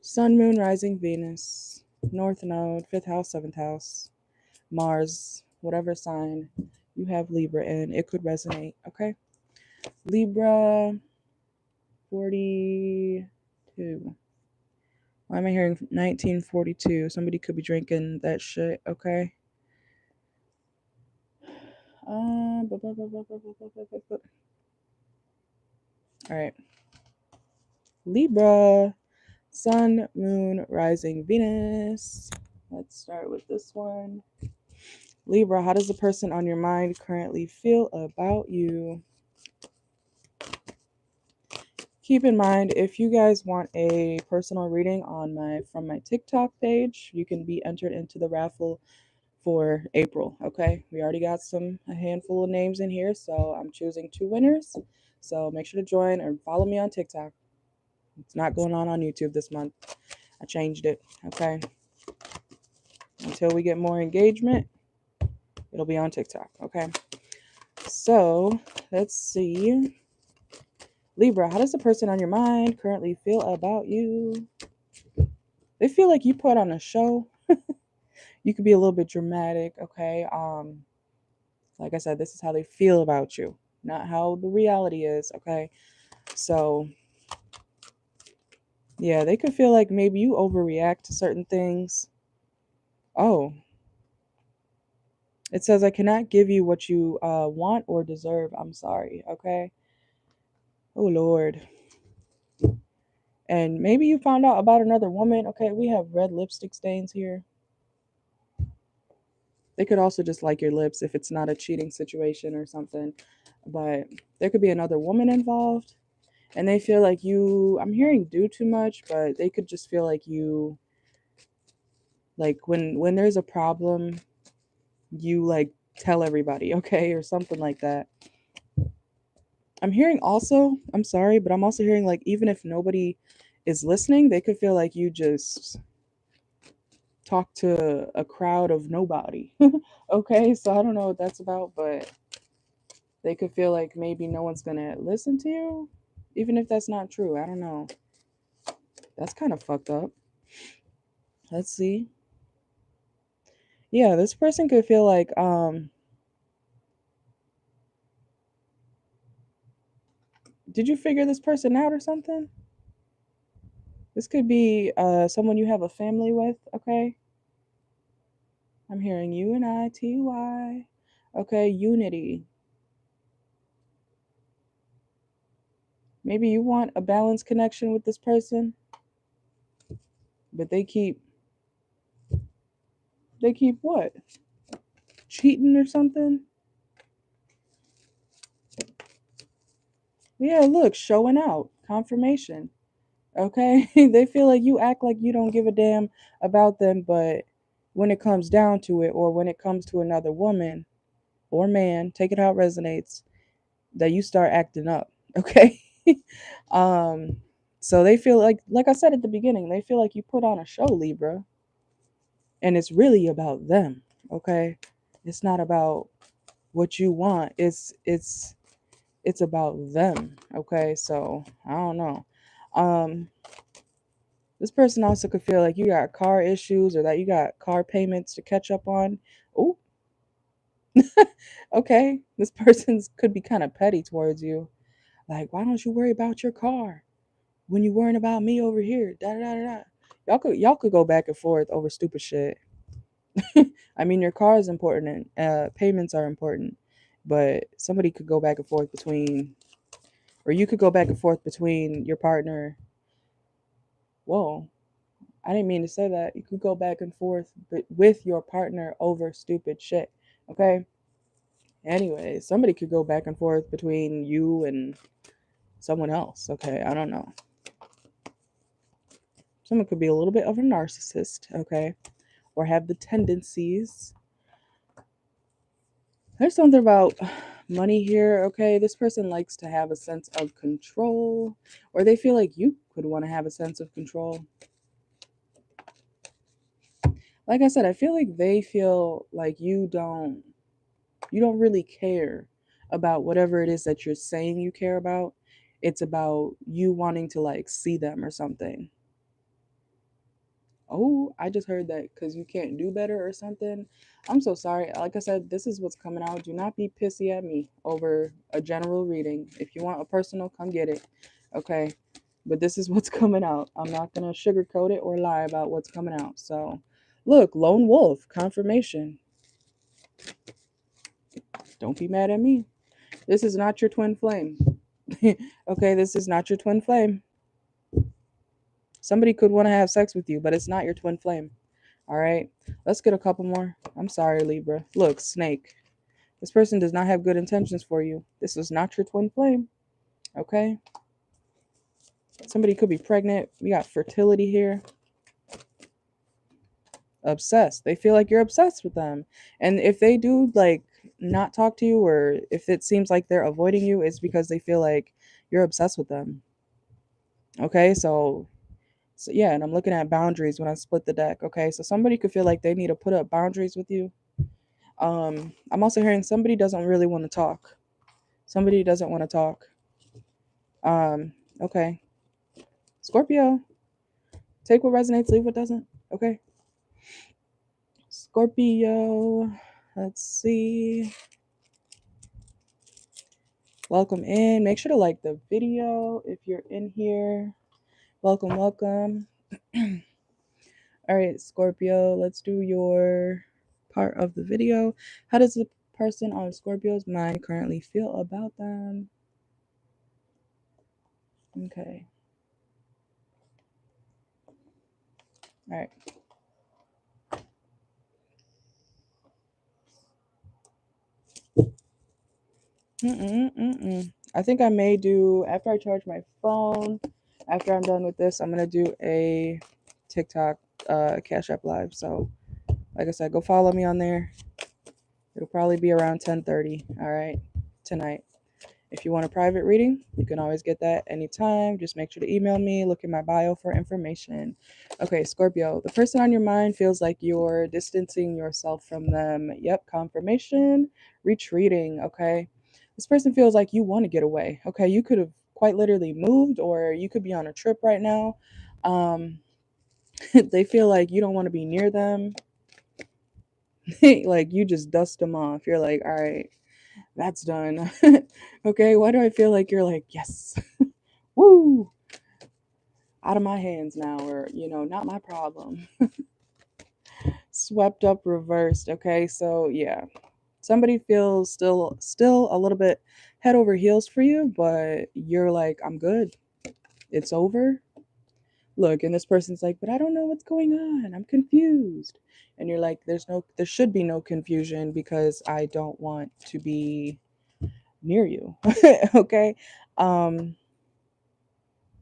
Sun, Moon, Rising, Venus, North Node, 5th house, 7th house, Mars, whatever sign you have Libra in, it could resonate, okay? Libra 42. Why am I hearing 1942? Somebody could be drinking that shit, okay? All right. Libra, Sun, Moon, Rising, Venus. Let's start with this one. Libra, how does the person on your mind currently feel about you? Keep in mind, if you guys want a personal reading from my TikTok page, you can be entered into the raffle for April. Okay, we already got a handful of names in here, so I'm choosing 2 winners. So make sure to join and follow me on TikTok. It's not going on YouTube this month. I changed it. Okay, until we get more engagement, it'll be on TikTok. Okay, so let's see. Libra, how does the person on your mind currently feel about you? They feel like you put on a show. You could be a little bit dramatic, okay? Like I said, this is how they feel about you, not how the reality is, okay? So, yeah, they could feel like maybe you overreact to certain things. Oh, it says, I cannot give you what you want or deserve. I'm sorry, okay? Oh, Lord. And maybe you found out about another woman. Okay, we have red lipstick stains here. They could also just like your lips if it's not a cheating situation or something. But there could be another woman involved. And they feel like I'm hearing do too much, but they could just feel like you, like when there's a problem, you like tell everybody, okay, or something like that. I'm hearing also, I'm sorry, but I'm also hearing like even if nobody is listening, they could feel like you just talk to a crowd of nobody. Okay, so I don't know what that's about, but they could feel like maybe no one's gonna listen to you, even if that's not true. I don't know. That's kind of fucked up. Let's see. Yeah, this person could feel like did you figure this person out or something? This could be someone you have a family with, okay? I'm hearing UNITY. Okay, unity. Maybe you want a balanced connection with this person, but they keep what? Cheating or something? Yeah, look, showing out. Confirmation. Okay? They feel like you act like you don't give a damn about them, but when it comes down to it, or when it comes to another woman or man, take it how it resonates, that you start acting up. Okay? um, so they feel like I said at the beginning, they feel like you put on a show, Libra, and it's really about them. Okay? It's not about what you want. It's about them. Okay? So I don't know. Um, This person also could feel like you got car issues or that you got car payments to catch up on. Oh, okay. This person's could be kind of petty towards you. Like, why don't you worry about your car when you worrying about me over here? Da da da da. Y'all could go back and forth over stupid shit. I mean, your car is important and payments are important, but somebody could go back and forth between, or you could go back and forth between your partner. Whoa, I didn't mean to say that. You could go back and forth with your partner over stupid shit. Okay? Anyway, somebody could go back and forth between you and someone else. Okay? I don't know. Someone could be a little bit of a narcissist. Okay? Or have the tendencies. There's something about money here. Okay? This person likes to have a sense of control, or they feel like you could want to have a sense of control. Like I said, I feel like they feel like you don't really care about whatever it is that you're saying you care about. It's about you wanting to like see them or something. Oh, I just heard that because you can't do better or something. I'm so sorry. Like I said, this is what's coming out. Do not be pissy at me over a general reading. If you want a personal, come get it. Okay. But this is what's coming out. I'm not going to sugarcoat it or lie about what's coming out. So, look, lone wolf, confirmation. Don't be mad at me. This is not your twin flame. Okay, this is not your twin flame. Somebody could want to have sex with you, but it's not your twin flame. All right, let's get a couple more. I'm sorry, Libra. Look, snake. This person does not have good intentions for you. This is not your twin flame. Okay, somebody could be pregnant. We got fertility here. Obsessed. They feel like you're obsessed with them. And if they do like not talk to you, or if it seems like they're avoiding you, it's because they feel like you're obsessed with them. Okay, so yeah, and I'm looking at boundaries when I split the deck. Okay, so somebody could feel like they need to put up boundaries with you. I'm also hearing somebody doesn't really want to talk. Somebody doesn't want to talk. Okay. Scorpio, take what resonates, leave what doesn't. Okay. Scorpio, let's see. Welcome in. Make sure to like the video if you're in here. Welcome, welcome. All right, Scorpio, let's do your part of the video. How does the person on Scorpio's mind currently feel about them? Okay. All right. I think I may do, after I charge my phone, after I'm done with this, I'm going to do a TikTok Cash App Live. So, like I said, go follow me on there. It'll probably be around 10:30, all right, tonight. If you want a private reading, you can always get that anytime. Just make sure to email me, look in my bio for information. Okay, Scorpio, the person on your mind feels like you're distancing yourself from them. Yep, confirmation, retreating, okay? This person feels like you want to get away, okay? You could have quite literally moved, or you could be on a trip right now. They feel like you don't want to be near them. Like you just dust them off. You're like, all right, that's done. Okay, why do I feel like you're like, yes, woo, out of my hands now, or, not my problem. Swept up, reversed. Okay, so yeah, Somebody feels still a little bit head over heels for you, but you're like, I'm good. It's over. Look, and this person's like, but I don't know what's going on. I'm confused. And you're like, there should be no confusion because I don't want to be near you. Okay. Um,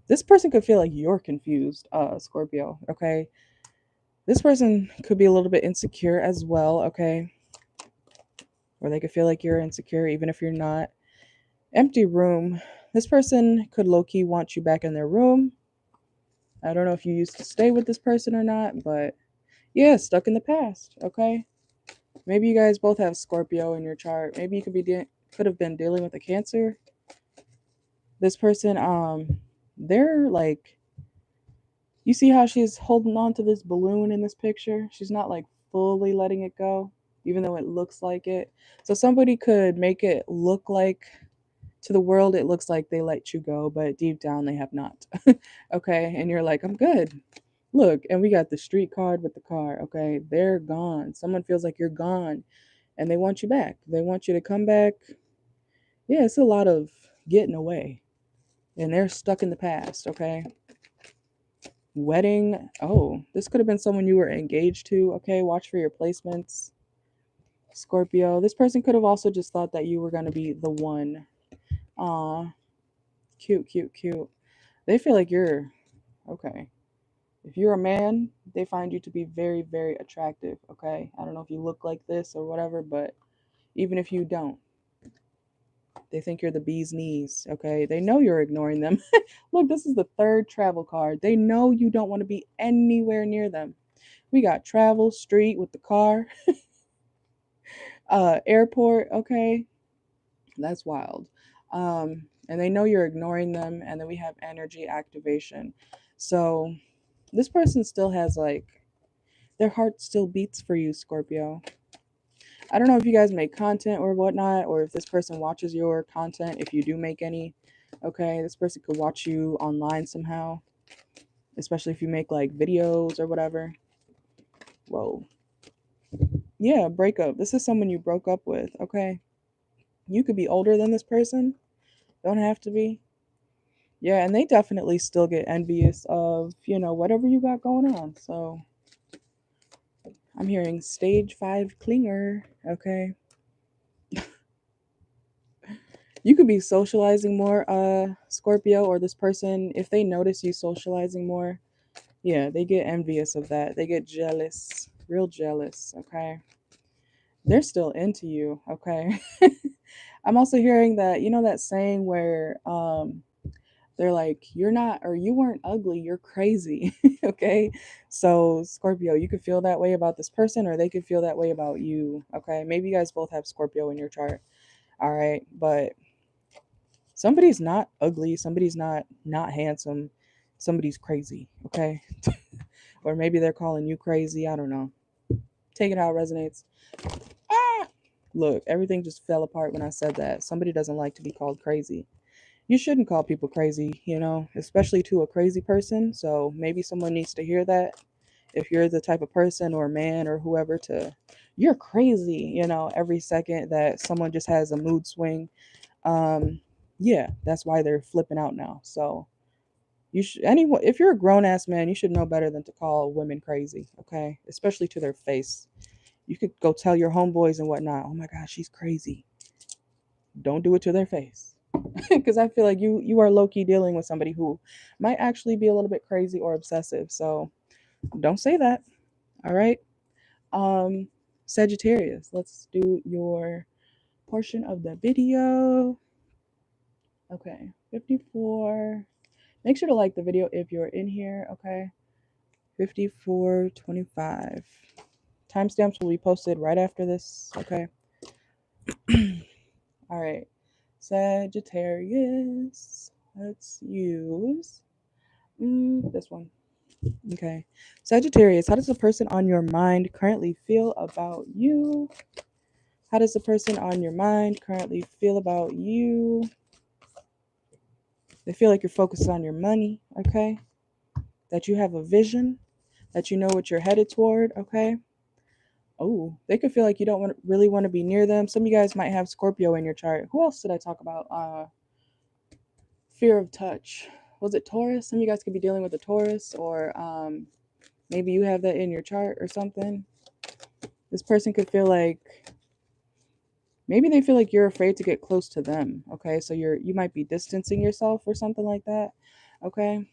this person could feel like you're confused, Scorpio. Okay. This person could be a little bit insecure as well. Okay. Or they could feel like you're insecure even if you're not. Empty room. This person could low-key want you back in their room. I don't know if you used to stay with this person or not, but yeah, stuck in the past. Okay. Maybe you guys both have Scorpio in your chart. Maybe you could have been dealing with a Cancer. This person, they're like, you see how she's holding on to this balloon in this picture? She's not like fully letting it go, even though it looks like it. So somebody could make it look like, to the world it looks like they let you go, but deep down they have not. Okay, and you're like, I'm good. Look, and we got the street card with the car. Okay, they're gone. Someone feels like you're gone and they want you back. They want you to come back. Yeah, it's a lot of getting away, and they're stuck in the past. Okay, wedding. Oh, this could have been someone you were engaged to. Okay, watch for your placements, Scorpio. This person could have also just thought that you were going to be the one. Aw, cute, cute, cute. They feel like you're okay. If you're a man, they find you to be very, very attractive. Okay, I don't know if you look like this or whatever, but even if you don't, they think you're the bee's knees. Okay, they know you're ignoring them. Look, this is the third travel card. They know you don't want to be anywhere near them. We got travel, street with the car, airport. Okay, that's wild. And they know you're ignoring them. And then we have energy activation. So this person still has like, their heart still beats for you, Scorpio. I don't know if you guys make content or whatnot, or if this person watches your content, if you do make any. Okay, this person could watch you online somehow, especially if you make like videos or whatever. Whoa. Yeah, breakup. This is someone you broke up with. Okay, you could be older than this person, don't have to be. Yeah, and they definitely still get envious of, whatever you got going on. So I'm hearing stage 5 clinger. Okay, you could be socializing more, Scorpio, or this person, if they notice you socializing more, yeah, they get envious of that. They get jealous, real jealous. Okay, they're still into you. Okay. I'm also hearing that, that saying where they're like, you're not, or you weren't ugly, you're crazy. Okay, so Scorpio, you could feel that way about this person, or they could feel that way about you. Okay, maybe you guys both have Scorpio in your chart. All right, but somebody's not ugly, somebody's not handsome, somebody's crazy. Okay. Or maybe they're calling you crazy, I don't know. Take it how it resonates. Ah! Look, everything just fell apart when I said that. Somebody doesn't like to be called crazy. You shouldn't call people crazy, especially to a crazy person. So maybe someone needs to hear that. If you're the type of person or man or whoever to, you're crazy, every second that someone just has a mood swing. Yeah, that's why they're flipping out now. So you should, anyone, if you're a grown ass man, you should know better than to call women crazy, okay? Especially to their face. You could go tell your homeboys and whatnot, oh my gosh, she's crazy. Don't do it to their face. Because I feel like you are low-key dealing with somebody who might actually be a little bit crazy or obsessive. So don't say that. All right. Um, Sagittarius, let's do your portion of the video. Okay, 54. Make sure to like the video if you're in here, okay? 54:25. Timestamps will be posted right after this, okay? All right. Sagittarius. Let's use this one. Okay. Sagittarius, how does the person on your mind currently feel about you? How does the person on your mind currently feel about you? They feel like you're focused on your money, okay? That you have a vision, that you know what you're headed toward, okay? Oh, they could feel like you don't really want to be near them. Some of you guys might have Scorpio in your chart. Who else did I talk about? Fear of touch. Was it Taurus? Some of you guys could be dealing with a Taurus, or maybe you have that in your chart or something. This person could feel like, maybe they feel like you're afraid to get close to them. Okay, so you might be distancing yourself or something like that. Okay.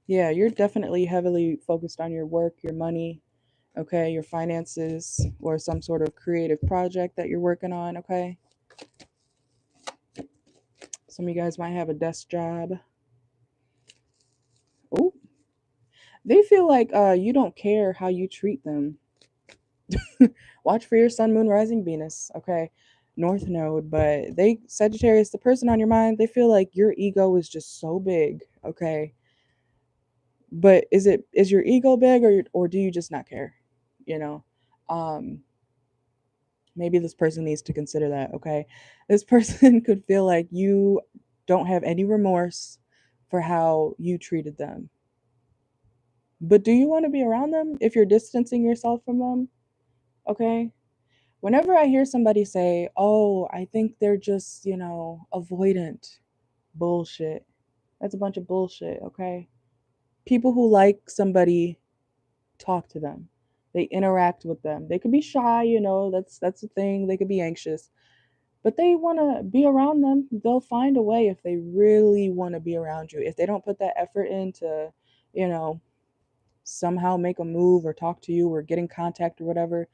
Yeah, you're definitely heavily focused on your work, your money, okay, your finances, or some sort of creative project that you're working on. Okay. Some of you guys might have a desk job. Oh, they feel like you don't care how you treat them. Watch for your sun, moon, rising, Venus. Okay. North node, but they, Sagittarius, the person on your mind, they feel like your ego is just so big. Okay. But is your ego big, or do you just not care? You know? Um Maybe this person needs to consider that. Okay. This person could feel like you don't have any remorse for how you treated them. But do you want to be around them if you're distancing yourself from them? Okay. Whenever I hear somebody say, oh, I think they're just, avoidant, bullshit. That's a bunch of bullshit. Okay. People who like somebody talk to them. They interact with them. They could be shy, that's the thing. They could be anxious, but they want to be around them. They'll find a way if they really want to be around you. If they don't put that effort into, you know, somehow make a move or talk to you or get in contact or whatever,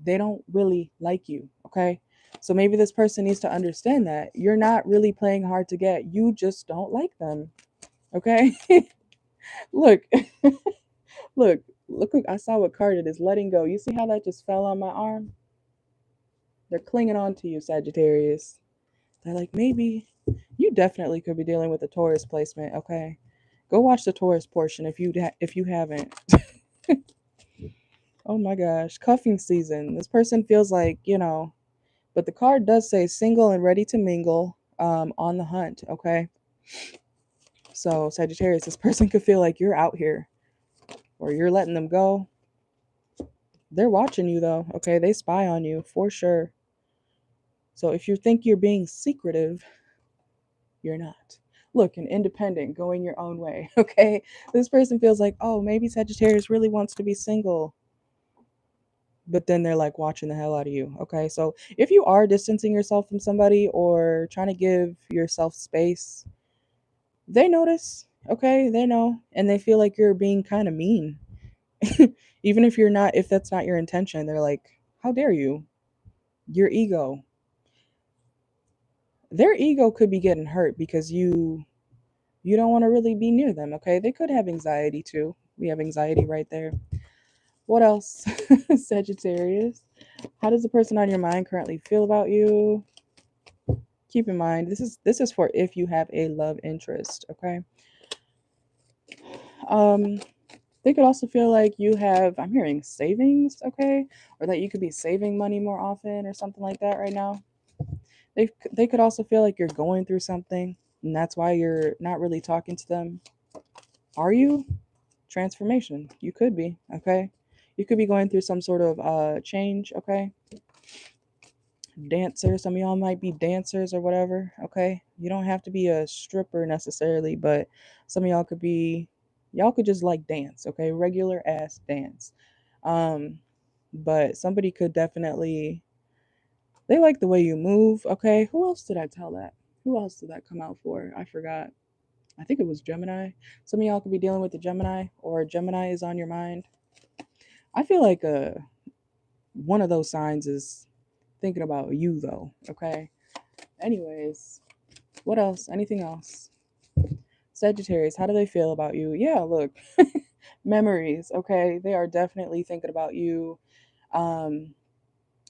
they don't really like you. Okay. So maybe this person needs to understand that you're not really playing hard to get. You just don't like them. Okay. Look, look, look, I saw what card it is. Letting go. You see how that just fell on my arm? They're clinging on to you, Sagittarius. They're like, maybe you definitely could be dealing with a Taurus placement. Okay. Go watch the Taurus portion if you haven't. Oh my gosh, cuffing season. This person feels like, but the card does say single and ready to mingle, on the hunt. Okay. So, Sagittarius, this person could feel like you're out here or you're letting them go. They're watching you though. Okay. They spy on you for sure. So, if you think you're being secretive, you're not. Look, an independent, going your own way. Okay. This person feels like, oh, maybe Sagittarius really wants to be single, but then they're like watching the hell out of you. Okay. So if you are distancing yourself from somebody or trying to give yourself space, they notice. Okay. They know. And they feel like you're being kind of mean. Even if you're not, if that's not your intention, they're like, how dare you? Your ego. Their ego could be getting hurt because you don't want to really be near them. Okay. They could have anxiety too. We have anxiety right there. What else? Sagittarius. How does the person on your mind currently feel about you? Keep in mind, this is for if you have a love interest, okay? Um, they could also feel like you have, I'm hearing savings, okay? Or that you could be saving money more often or something like that right now. They could also feel like you're going through something and that's why you're not really talking to them. Are you? Transformation. You could be, okay? You could be going through some sort of change, okay? Dancers, some of y'all might be dancers or whatever. Okay, you don't have to be a stripper necessarily, but some of y'all could just like dance. Okay, regular ass dance. um but somebody could definitely, they like the way you move. Okay, who else did I tell that? Who else did that come out for? I forgot. I think it was Gemini. Some of y'all could be dealing with the Gemini, or Gemini is on your mind. I feel like one of those signs is thinking about you though. Okay, anyways, what else? Anything else? Sagittarius, how do they feel about you? Yeah, look, memories, okay? They are definitely thinking about you. Um,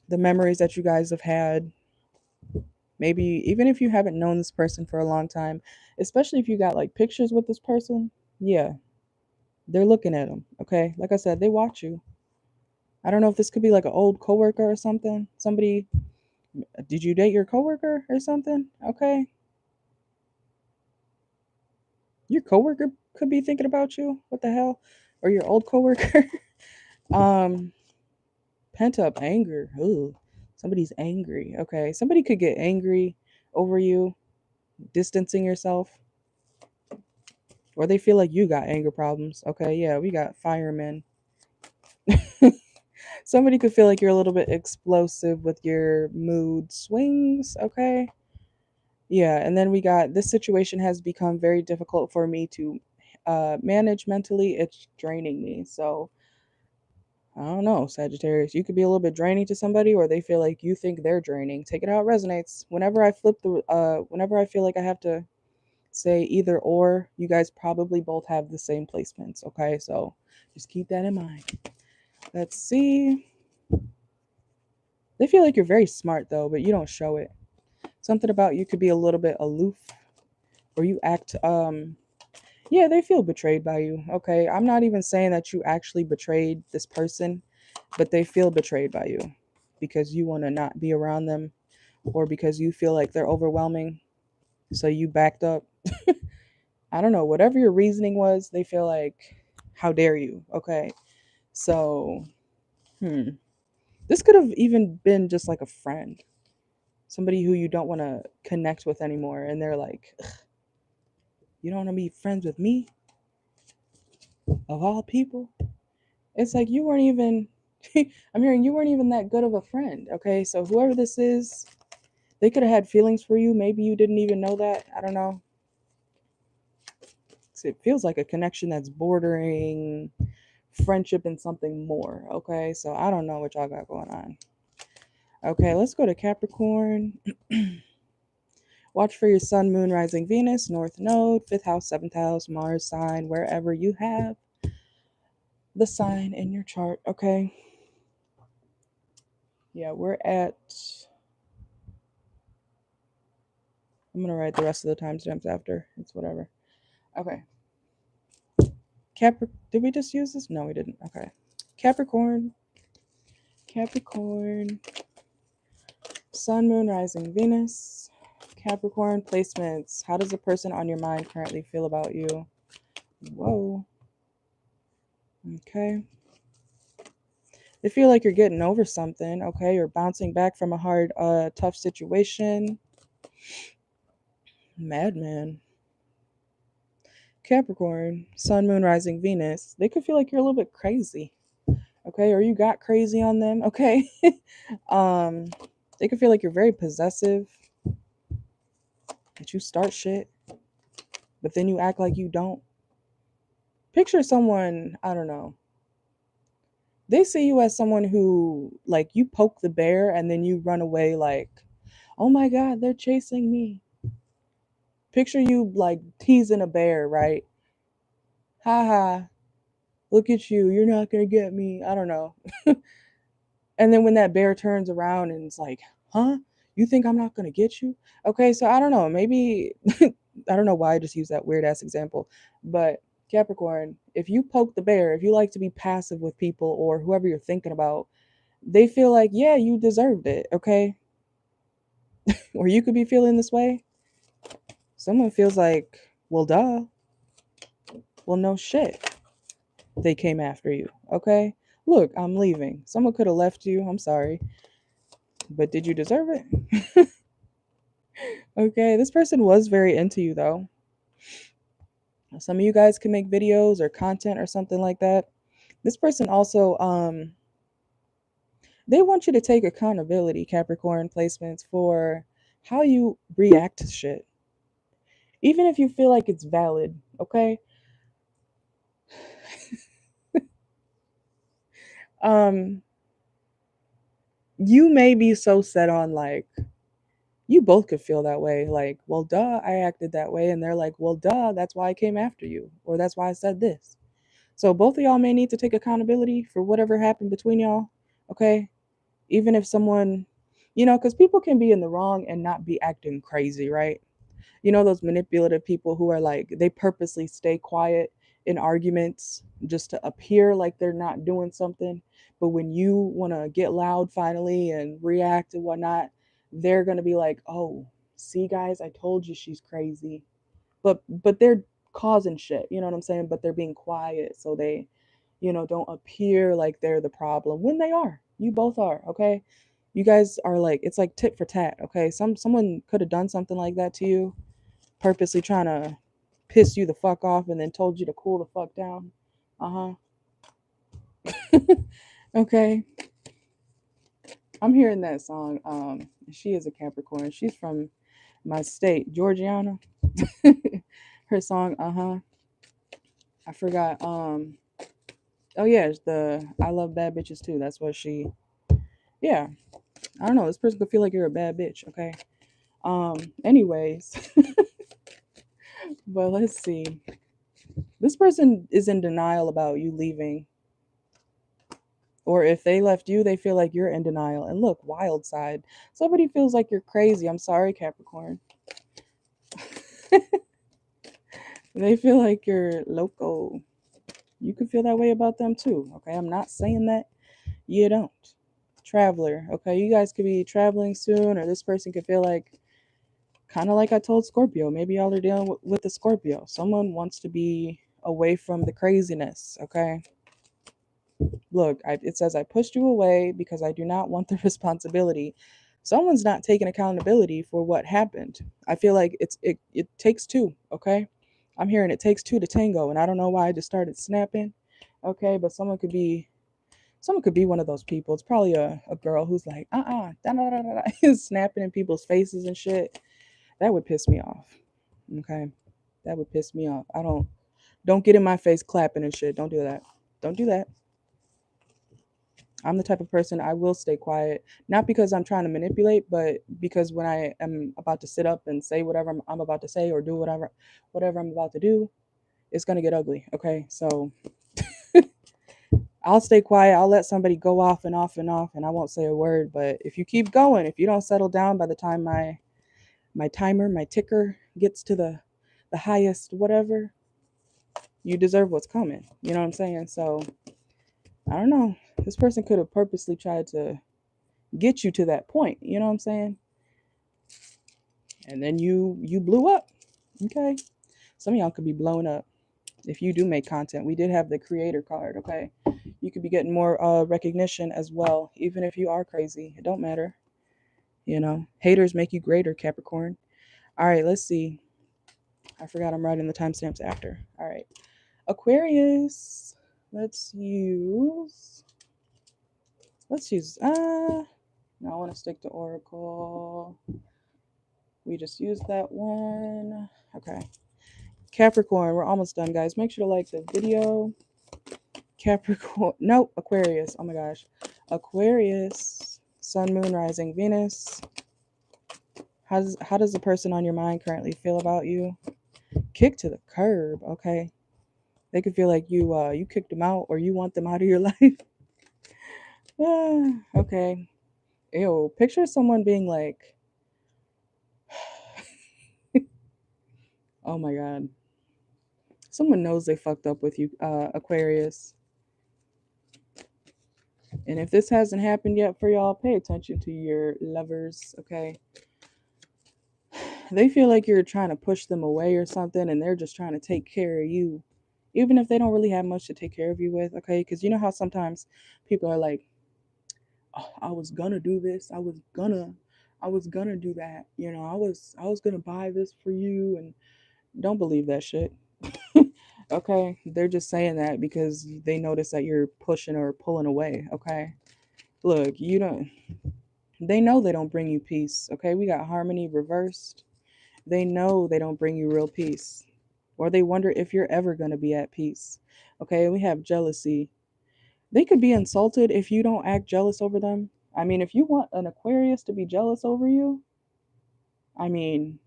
the memories that you guys have had. Maybe even if you haven't known this person for a long time, especially if you got like pictures with this person, yeah, they're looking at them, okay? Like I said, they watch you. I don't know if this could be like an old coworker or something. Somebody, did you date your coworker or something? Okay. Your coworker could be thinking about you. What the hell? Or your old coworker. um Pent up anger. Ooh, somebody's angry. Okay, somebody could get angry over you, distancing yourself, or they feel like you got anger problems. Okay, yeah, we got firemen. Somebody could feel like you're a little bit explosive with your mood swings. Okay, yeah, and then we got this situation has become very difficult for me to manage mentally. It's draining me. So I don't know, Sagittarius. You could be a little bit draining to somebody, or they feel like you think they're draining. Take it how it resonates. Whenever I feel like I have to say either or, you guys probably both have the same placements. Okay, so just keep that in mind. Let's see. They feel like you're very smart though, but you don't show it. Something about you could be a little bit aloof, or you act yeah, they feel betrayed by you. Okay, I'm not even saying that you actually betrayed this person, but they feel betrayed by you because you want to not be around them, or because you feel like they're overwhelming, so you backed up. I don't know, whatever your reasoning was, they feel like, how dare you? Okay, so this could have even been just like a friend, somebody who you don't want to connect with anymore, and they're like, you don't want to be friends with me, of all people. It's like you weren't even I'm hearing you weren't even that good of a friend. Okay, so whoever this is, they could have had feelings for you. Maybe you didn't even know that. I don't know. It feels like a connection that's bordering friendship and something more. Okay, so I don't know what y'all got going on. Okay, let's go to Capricorn. Watch for your sun, moon, rising, Venus, north node, fifth house, seventh house, Mars sign, wherever you have the sign in your chart. Okay, yeah, we're at, I'm gonna write the rest of the timestamps after. It's whatever. Okay. Did we just use this? No, we didn't. Okay. Capricorn. Capricorn. Sun, moon, rising, Venus. Capricorn placements. How does the person on your mind currently feel about you? Whoa. Okay. They feel like you're getting over something. Okay. You're bouncing back from a hard, tough situation. Madman. Capricorn. Sun, moon, rising, Venus. They could feel like you're a little bit crazy. Okay, or you got crazy on them. Okay. um they can feel like you're very possessive, that you start shit but then you act like you don't. Picture someone, I don't know, they see you as someone who, like, you poke the bear and then you run away like, oh my god, they're chasing me. Picture you like teasing a bear, right? Haha, look at you, you're not gonna get me. I don't know. And then when that bear turns around and it's like, huh? You think I'm not going to get you? Okay, so I don't know. Maybe, I don't know why I just used that weird ass example. But Capricorn, if you poke the bear, if you like to be passive with people or whoever you're thinking about, they feel like, yeah, you deserved it. Okay. Or you could be feeling this way. Someone feels like, well, duh. Well, no shit. They came after you. Okay. Look, I'm leaving. Someone could have left you. I'm sorry. But did you deserve it? Okay, this person was very into you though. Some of you guys can make videos or content or something like that. This person also they want you to take accountability, Capricorn placements, for how you react to shit. Even if you feel like it's valid, okay? Um you may be so set on, like, you both could feel that way, like, well, duh, I acted that way, and they're like, well, duh, that's why I came after you, or that's why I said this. So both of y'all may need to take accountability for whatever happened between y'all, okay? Even if someone, because people can be in the wrong and not be acting crazy, right? Those manipulative people who are like, they purposely stay quiet in arguments just to appear like they're not doing something. But when you want to get loud finally and react and whatnot, they're going to be like, oh, see, guys, I told you she's crazy. But they're causing shit, you know what I'm saying? But they're being quiet so they, don't appear like they're the problem when they are. You both are, okay? You guys are like, it's like tit for tat, okay? Someone could have done something like that to you, purposely trying to piss you the fuck off and then told you to cool the fuck down. Uh-huh. Okay. I'm hearing that song. She is a Capricorn. She's from my state, Georgiana. Her song, uh-huh. I forgot. Oh yeah, it's the I love bad bitches too. That's what she. Yeah, I don't know. This person could feel like you're a bad bitch. Okay. Anyways, but let's see. This person is in denial about you leaving, or if they left you, they feel like you're in denial. And look, wild side. Somebody feels like you're crazy. I'm sorry, Capricorn. They feel like you're loco. You could feel that way about them too. Okay, I'm not saying that you don't. Traveler. Okay, you guys could be traveling soon, or this person could feel like, kind of like I told Scorpio, maybe y'all are dealing with the Scorpio. Someone wants to be away from the craziness. Okay, look, it says I pushed you away because I do not want the responsibility. Someone's not taking accountability for what happened. I feel like it takes two. Okay, I'm hearing it takes two to tango, and I don't know why I just started snapping. Okay, but someone could be one of those people. It's probably a girl who's like, da, da, da, da, da, snapping in people's faces and shit. That would piss me off. Okay. That would piss me off. Don't get in my face clapping and shit. Don't do that. Don't do that. I'm the type of person I will stay quiet, not because I'm trying to manipulate, but because when I am about to sit up and say whatever I'm about to say or do whatever I'm about to do, it's gonna get ugly. Okay, so I'll stay quiet. I'll let somebody go off and off and off, and I won't say a word. But if you keep going, if you don't settle down by the time my timer, my ticker gets to the highest whatever, you deserve what's coming. You know what I'm saying? So I don't know. This person could have purposely tried to get you to that point. You know what I'm saying? And then you blew up. Okay. Some of y'all could be blown up if you do make content. We did have the creator card. Okay. You could be getting more recognition as well, even if you are crazy. It don't matter. You know, haters make you greater, Capricorn. All right, let's see. I forgot I'm writing the timestamps after. All right. Aquarius. Let's use no, I want to stick to Oracle. We just used that one. Okay. Capricorn, we're almost done, guys. Make sure to like the video. Capricorn, nope, Aquarius. Oh my gosh. Aquarius, Sun, Moon, Rising, Venus. How does the person on your mind currently feel about you? Kick to the curb, okay. They could feel like you kicked them out or you want them out of your life. Okay. Ew. Picture someone being like, oh my god. Someone knows they fucked up with you, Aquarius. And if this hasn't happened yet for y'all, pay attention to your lovers, okay? They feel like you're trying to push them away or something, and they're just trying to take care of you, even if they don't really have much to take care of you with, okay? Because you know how sometimes people are like, oh, I was gonna do this, I was gonna do that, you know, I was gonna buy this for you, and don't believe that shit. Okay, they're just saying that because they notice that you're pushing or pulling away. Okay, look, you don't. They know they don't bring you peace. Okay, we got harmony reversed. They know they don't bring you real peace, or they wonder if you're ever going to be at peace. Okay, we have jealousy. They could be insulted if you don't act jealous over them. I mean, if you want an Aquarius to be jealous over you, I mean,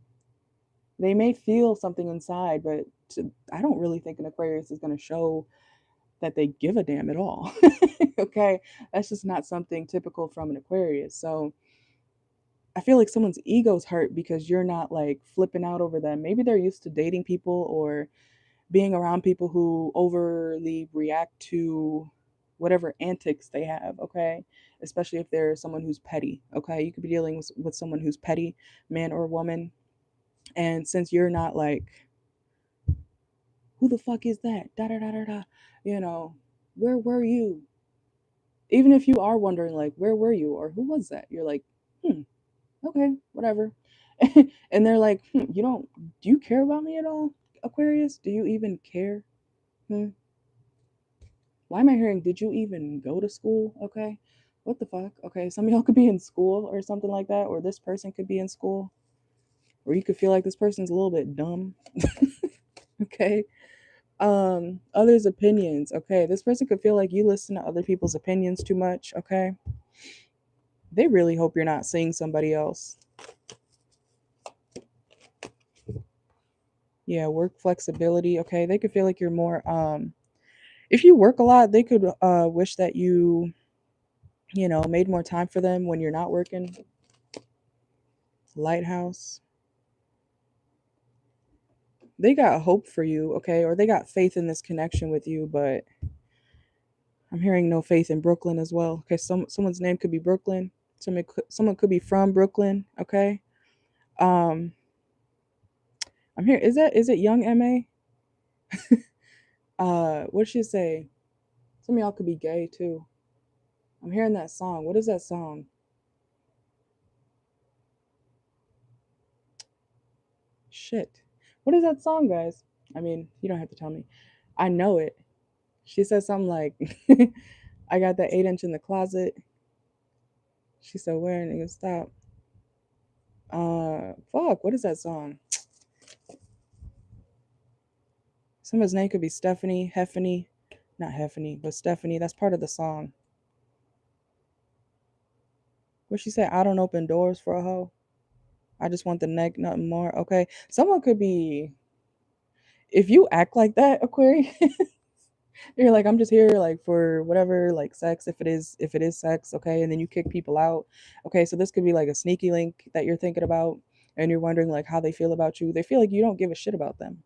they may feel something inside, but I don't really think an Aquarius is going to show that they give a damn at all. Okay, that's just not something typical from an Aquarius. So I feel like someone's ego's hurt because you're not like flipping out over them. Maybe they're used to dating people or being around people who overly react to whatever antics they have. Okay, especially if they're someone who's petty. Okay, you could be dealing with someone who's petty, man or woman, and since you're not like, who the fuck is that, da da da da da, you know, where were you, Even if you are wondering, like, where were you or who was that? You're like, okay, whatever. And they're like, do you care about me at all, Aquarius? Do you even care? Hmm. Why am I hearing, did you even go to school? Okay. What the fuck? Okay. Some of y'all could be in school or something like that, or this person could be in school, or you could feel like this person's a little bit dumb. Okay. Others' opinions. Okay. This person could feel like you listen to other people's opinions too much. Okay. They really hope you're not seeing somebody else. Yeah, work flexibility. Okay. They could feel like you're more if you work a lot, they could wish that you made more time for them when you're not working. Lighthouse. They got hope for you, okay, or they got faith in this connection with you, but I'm hearing no faith in Brooklyn as well. Okay, someone's name could be Brooklyn. Someone could be from Brooklyn. Okay, um, I'm here. Is it Young Ma? What did she say? Some of y'all could be gay too. I'm hearing that song. What is that song? Shit. What is that song, guys? I mean, you don't have to tell me. I know it. She says something like, "I got that 8 inch in the closet." She said, "Where nigga stop?" Fuck. What is that song? Someone's name could be Stephanie, Heffany, not Heffany, but Stephanie. That's part of the song. What she say? I don't open doors for a hoe. I just want the neck, nothing more. Okay. Someone could be. If you act like that, Aquarius, you're like, I'm just here like for whatever, like sex, if it is sex, okay, and then you kick people out. Okay, so this could be like a sneaky link that you're thinking about, and you're wondering like how they feel about you. They feel like you don't give a shit about them.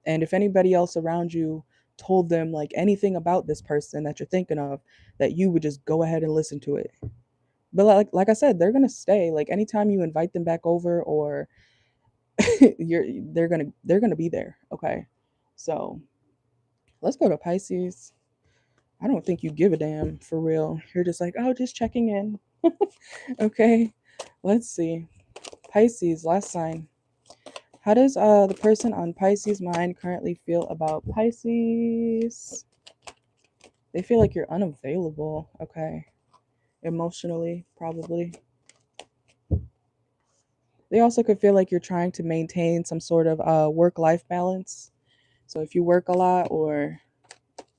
And if anybody else around you told them like anything about this person that you're thinking of, that you would just go ahead and listen to it. But like I said, they're gonna stay. Like anytime you invite them back over, or they're gonna be there. Okay, so let's go to Pisces. I don't think you give a damn for real. You're just like, oh, just checking in. Okay, let's see. Pisces, last sign. How does the person on Pisces mind currently feel about Pisces? They feel like you're unavailable, okay? Emotionally, probably. They also could feel like you're trying to maintain some sort of work-life balance. So if you work a lot, or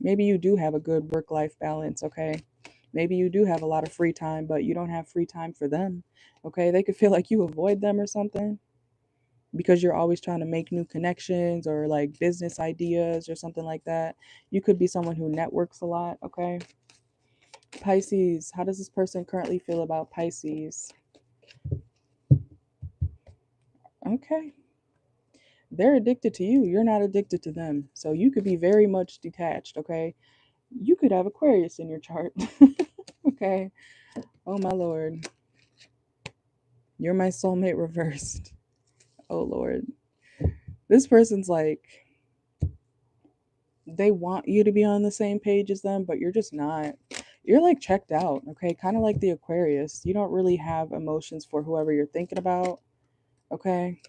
maybe you do have a good work-life balance, okay? Maybe you do have a lot of free time, but you don't have free time for them, okay? They could feel like you avoid them or something because you're always trying to make new connections or like business ideas or something like that. You could be someone who networks a lot, okay? Pisces, how does this person currently feel about Pisces? Okay. They're addicted to you. You're not addicted to them. So you could be very much detached, okay? You could have Aquarius in your chart. Okay. Oh my lord. You're my soulmate reversed. Oh lord. This person's like, they want you to be on the same page as them, but you're just not. You're like checked out, okay? Kind of like the Aquarius. You don't really have emotions for whoever you're thinking about, okay?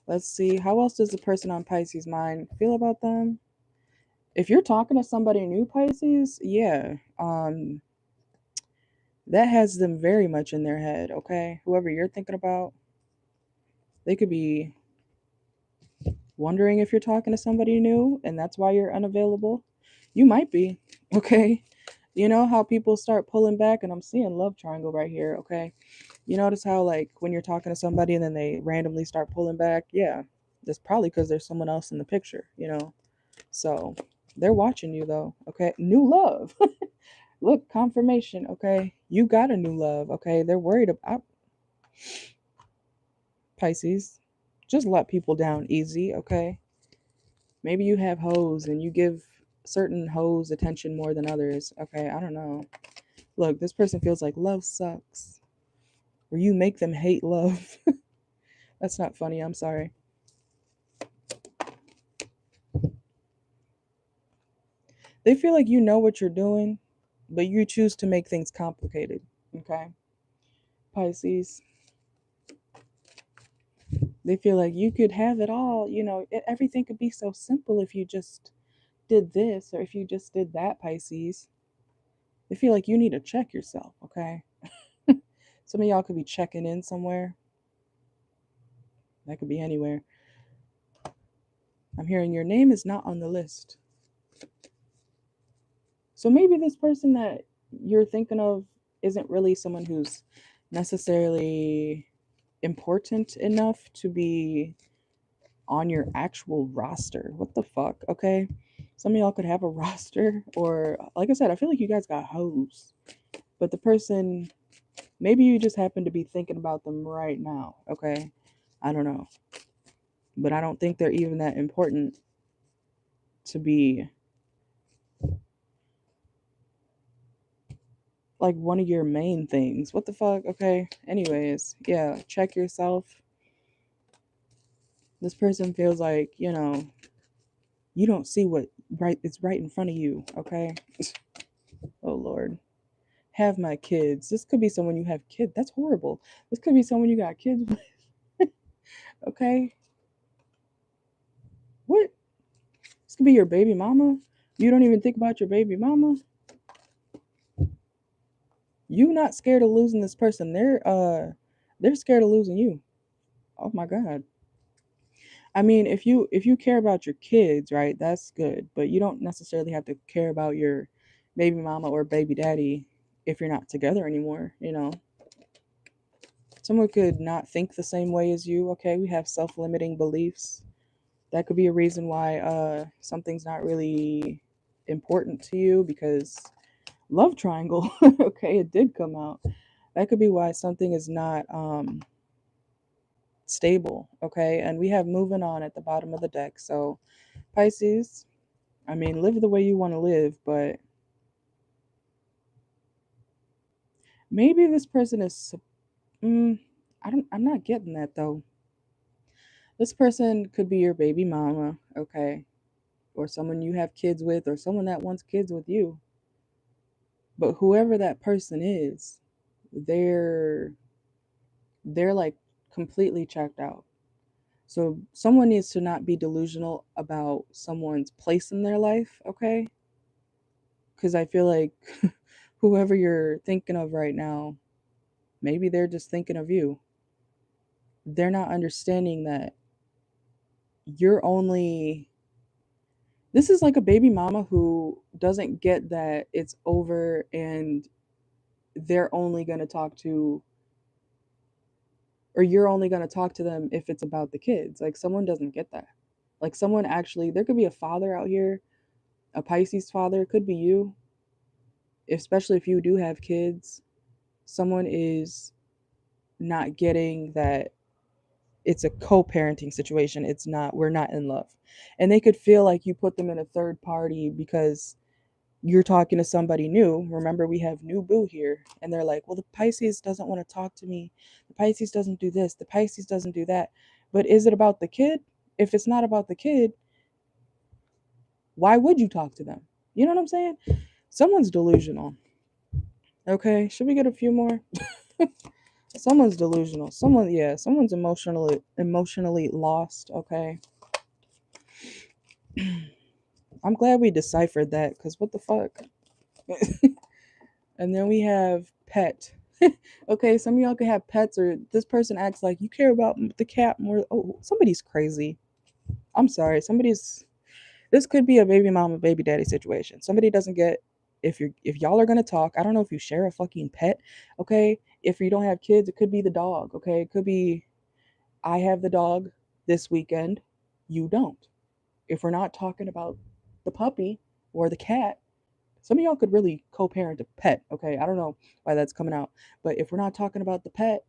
Let's see. How else does the person on Pisces mind feel about them? If you're talking to somebody new, Pisces, yeah, that has them very much in their head, okay? Whoever you're thinking about, they could be wondering if you're talking to somebody new and that's why you're unavailable. You might be, okay? You know how people start pulling back, and I'm seeing love triangle right here, okay? You notice how like when you're talking to somebody and then they randomly start pulling back? Yeah, that's probably because there's someone else in the picture. So they're watching you though, okay? New love. Look, confirmation, okay? You got a new love, okay? They're worried about Pisces. Just let people down easy, okay? Maybe you have hoes and you give certain hoes attention more than others, okay? I don't know. Look, this person feels like love sucks. Or you make them hate love. That's not funny, I'm sorry. They feel like you know what you're doing, but you choose to make things complicated. Okay, Pisces, they feel like you could have it all. Everything could be so simple if you just did this or if you just did that, Pisces. They feel like you need to check yourself. Okay, some of y'all could be checking in somewhere. That could be anywhere. I'm hearing your name is not on the list. So maybe this person that you're thinking of isn't really someone who's necessarily important enough to be on your actual roster. What the fuck? Okay. Some of y'all could have a roster, or like I said, I feel like you guys got hoes. But the person, maybe you just happen to be thinking about them right now. Okay. I don't know. But I don't think they're even that important to be like one of your main things. What the fuck? Okay. Anyways, yeah, check yourself. This person feels like, you don't see what it's right in front of you, okay? Oh Lord. Have my kids. This could be someone you have kids. That's horrible. This could be someone you got kids with. Okay? What? This could be your baby mama. You don't even think about your baby mama. You not scared of losing this person. They're scared of losing you. Oh my god. I mean, if you care about your kids, right, that's good. But you don't necessarily have to care about your baby mama or baby daddy if you're not together anymore. Someone could not think the same way as you. Okay, we have self-limiting beliefs. That could be a reason why something's not really important to you, because love triangle. Okay, it did come out. That could be why something is not stable. Okay, and we have moving on at the bottom of the deck. So Pisces, I mean, live the way you want to live, but maybe this person is. I'm not getting that though. This person could be your baby mama, okay, or someone you have kids with, or someone that wants kids with you. But whoever that person is, they're they're like completely checked out. So someone needs to not be delusional about someone's place in their life, okay? Because I feel like whoever you're thinking of right now, maybe they're just thinking of you. They're not understanding that you're only. This is like a baby mama who doesn't get that it's over and they're only going to talk to, or you're only going to talk to them if it's about the kids. Like, someone doesn't get that. Like, someone actually, there could be a father out here, a Pisces father, it could be you, especially if you do have kids. Someone is not getting that it's a co-parenting situation. It's not, we're not in love. And they could feel like you put them in a third party because you're talking to somebody new. Remember, we have new boo here. And they're like, well, the Pisces doesn't want to talk to me. The Pisces doesn't do this. The Pisces doesn't do that. But is it about the kid? If it's not about the kid, why would you talk to them? You know what I'm saying? Someone's delusional. Okay, should we get a few more? Someone's delusional. Someone's emotionally lost. Okay. I'm glad we deciphered that, because what the fuck? And then we have pet. Okay, some of y'all could have pets, or this person acts like you care about the cat more. Oh, somebody's crazy. I'm sorry. This could be a baby mama, baby daddy situation. Somebody doesn't get, if y'all are gonna talk. I don't know if you share a fucking pet. Okay, if you don't have kids, it could be the dog. Okay, it could be, I have the dog this weekend, you don't. If we're not talking about the puppy or the cat, some of y'all could really co-parent a pet. Okay, I don't know why that's coming out, but if we're not talking about the pet,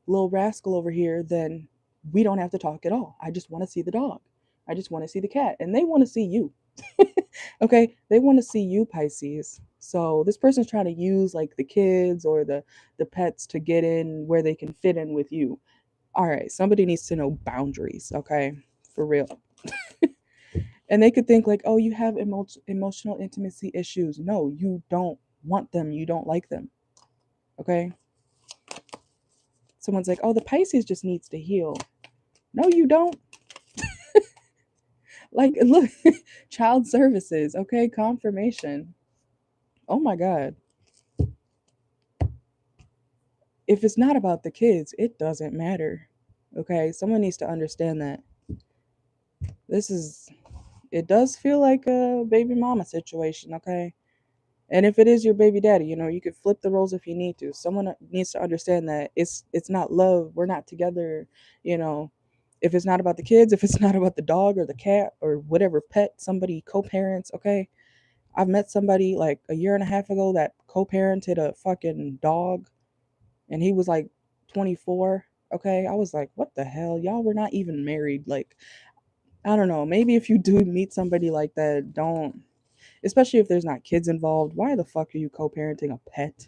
little rascal over here, then we don't have to talk at all. I just want to see the dog. I just want to see the cat, and they want to see you. Okay, they want to see you, Pisces. So this person's trying to use like the kids or the pets to get in where they can fit in with you. All right, somebody needs to know boundaries. Okay, for real. And they could think like, oh, you have emotional intimacy issues. No, you don't want them. You don't like them. Okay. Someone's like, oh, the Pisces just needs to heal. No, you don't. Like, look, child services. Okay. Confirmation. Oh my God. If it's not about the kids, it doesn't matter. Okay. Someone needs to understand that. This is, it does feel like a baby mama situation. Okay. And if it is your baby daddy, you could flip the roles if you need to. Someone needs to understand that it's not love. We're not together, you know. If it's not about the kids, if it's not about the dog or the cat or whatever pet somebody co-parents, okay? I've met somebody like a year and a half ago that co-parented a fucking dog and he was like 24, okay? I was like, "What the hell? Y'all were not even married." Like, I don't know. Maybe if you do meet somebody like that, don't, especially if there's not kids involved, why the fuck are you co-parenting a pet?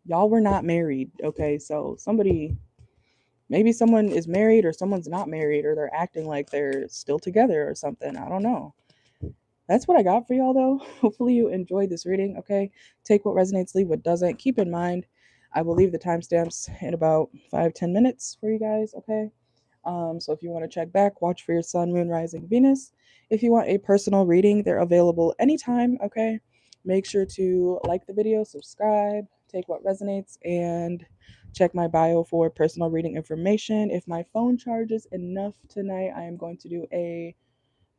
Y'all were not married, okay? So maybe someone is married or someone's not married or they're acting like they're still together or something. I don't know. That's what I got for y'all though. Hopefully you enjoyed this reading, okay? Take what resonates, leave what doesn't. Keep in mind, I will leave the timestamps in about 5-10 minutes for you guys, okay? So if you want to check back, watch for your sun, moon, rising, Venus. If you want a personal reading, they're available anytime, okay? Make sure to like the video, subscribe, take what resonates, and check my bio for personal reading information. If my phone charges enough tonight, I am going to do a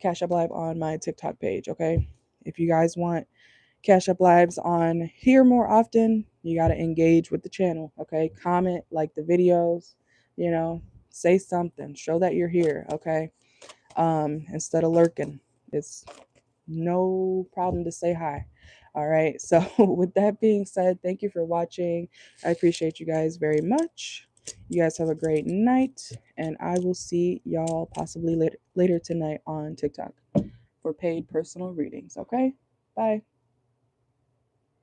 Cash Up Live on my TikTok page, okay? If you guys want Cash Up Lives on here more often, you got to engage with the channel, okay? Comment, like the videos, you know, say something, show that you're here, okay? Instead of lurking, it's no problem to say hi. All right. So, with that being said, thank you for watching. I appreciate you guys very much. You guys have a great night, and I will see y'all possibly later tonight on TikTok for paid personal readings. Okay. Bye.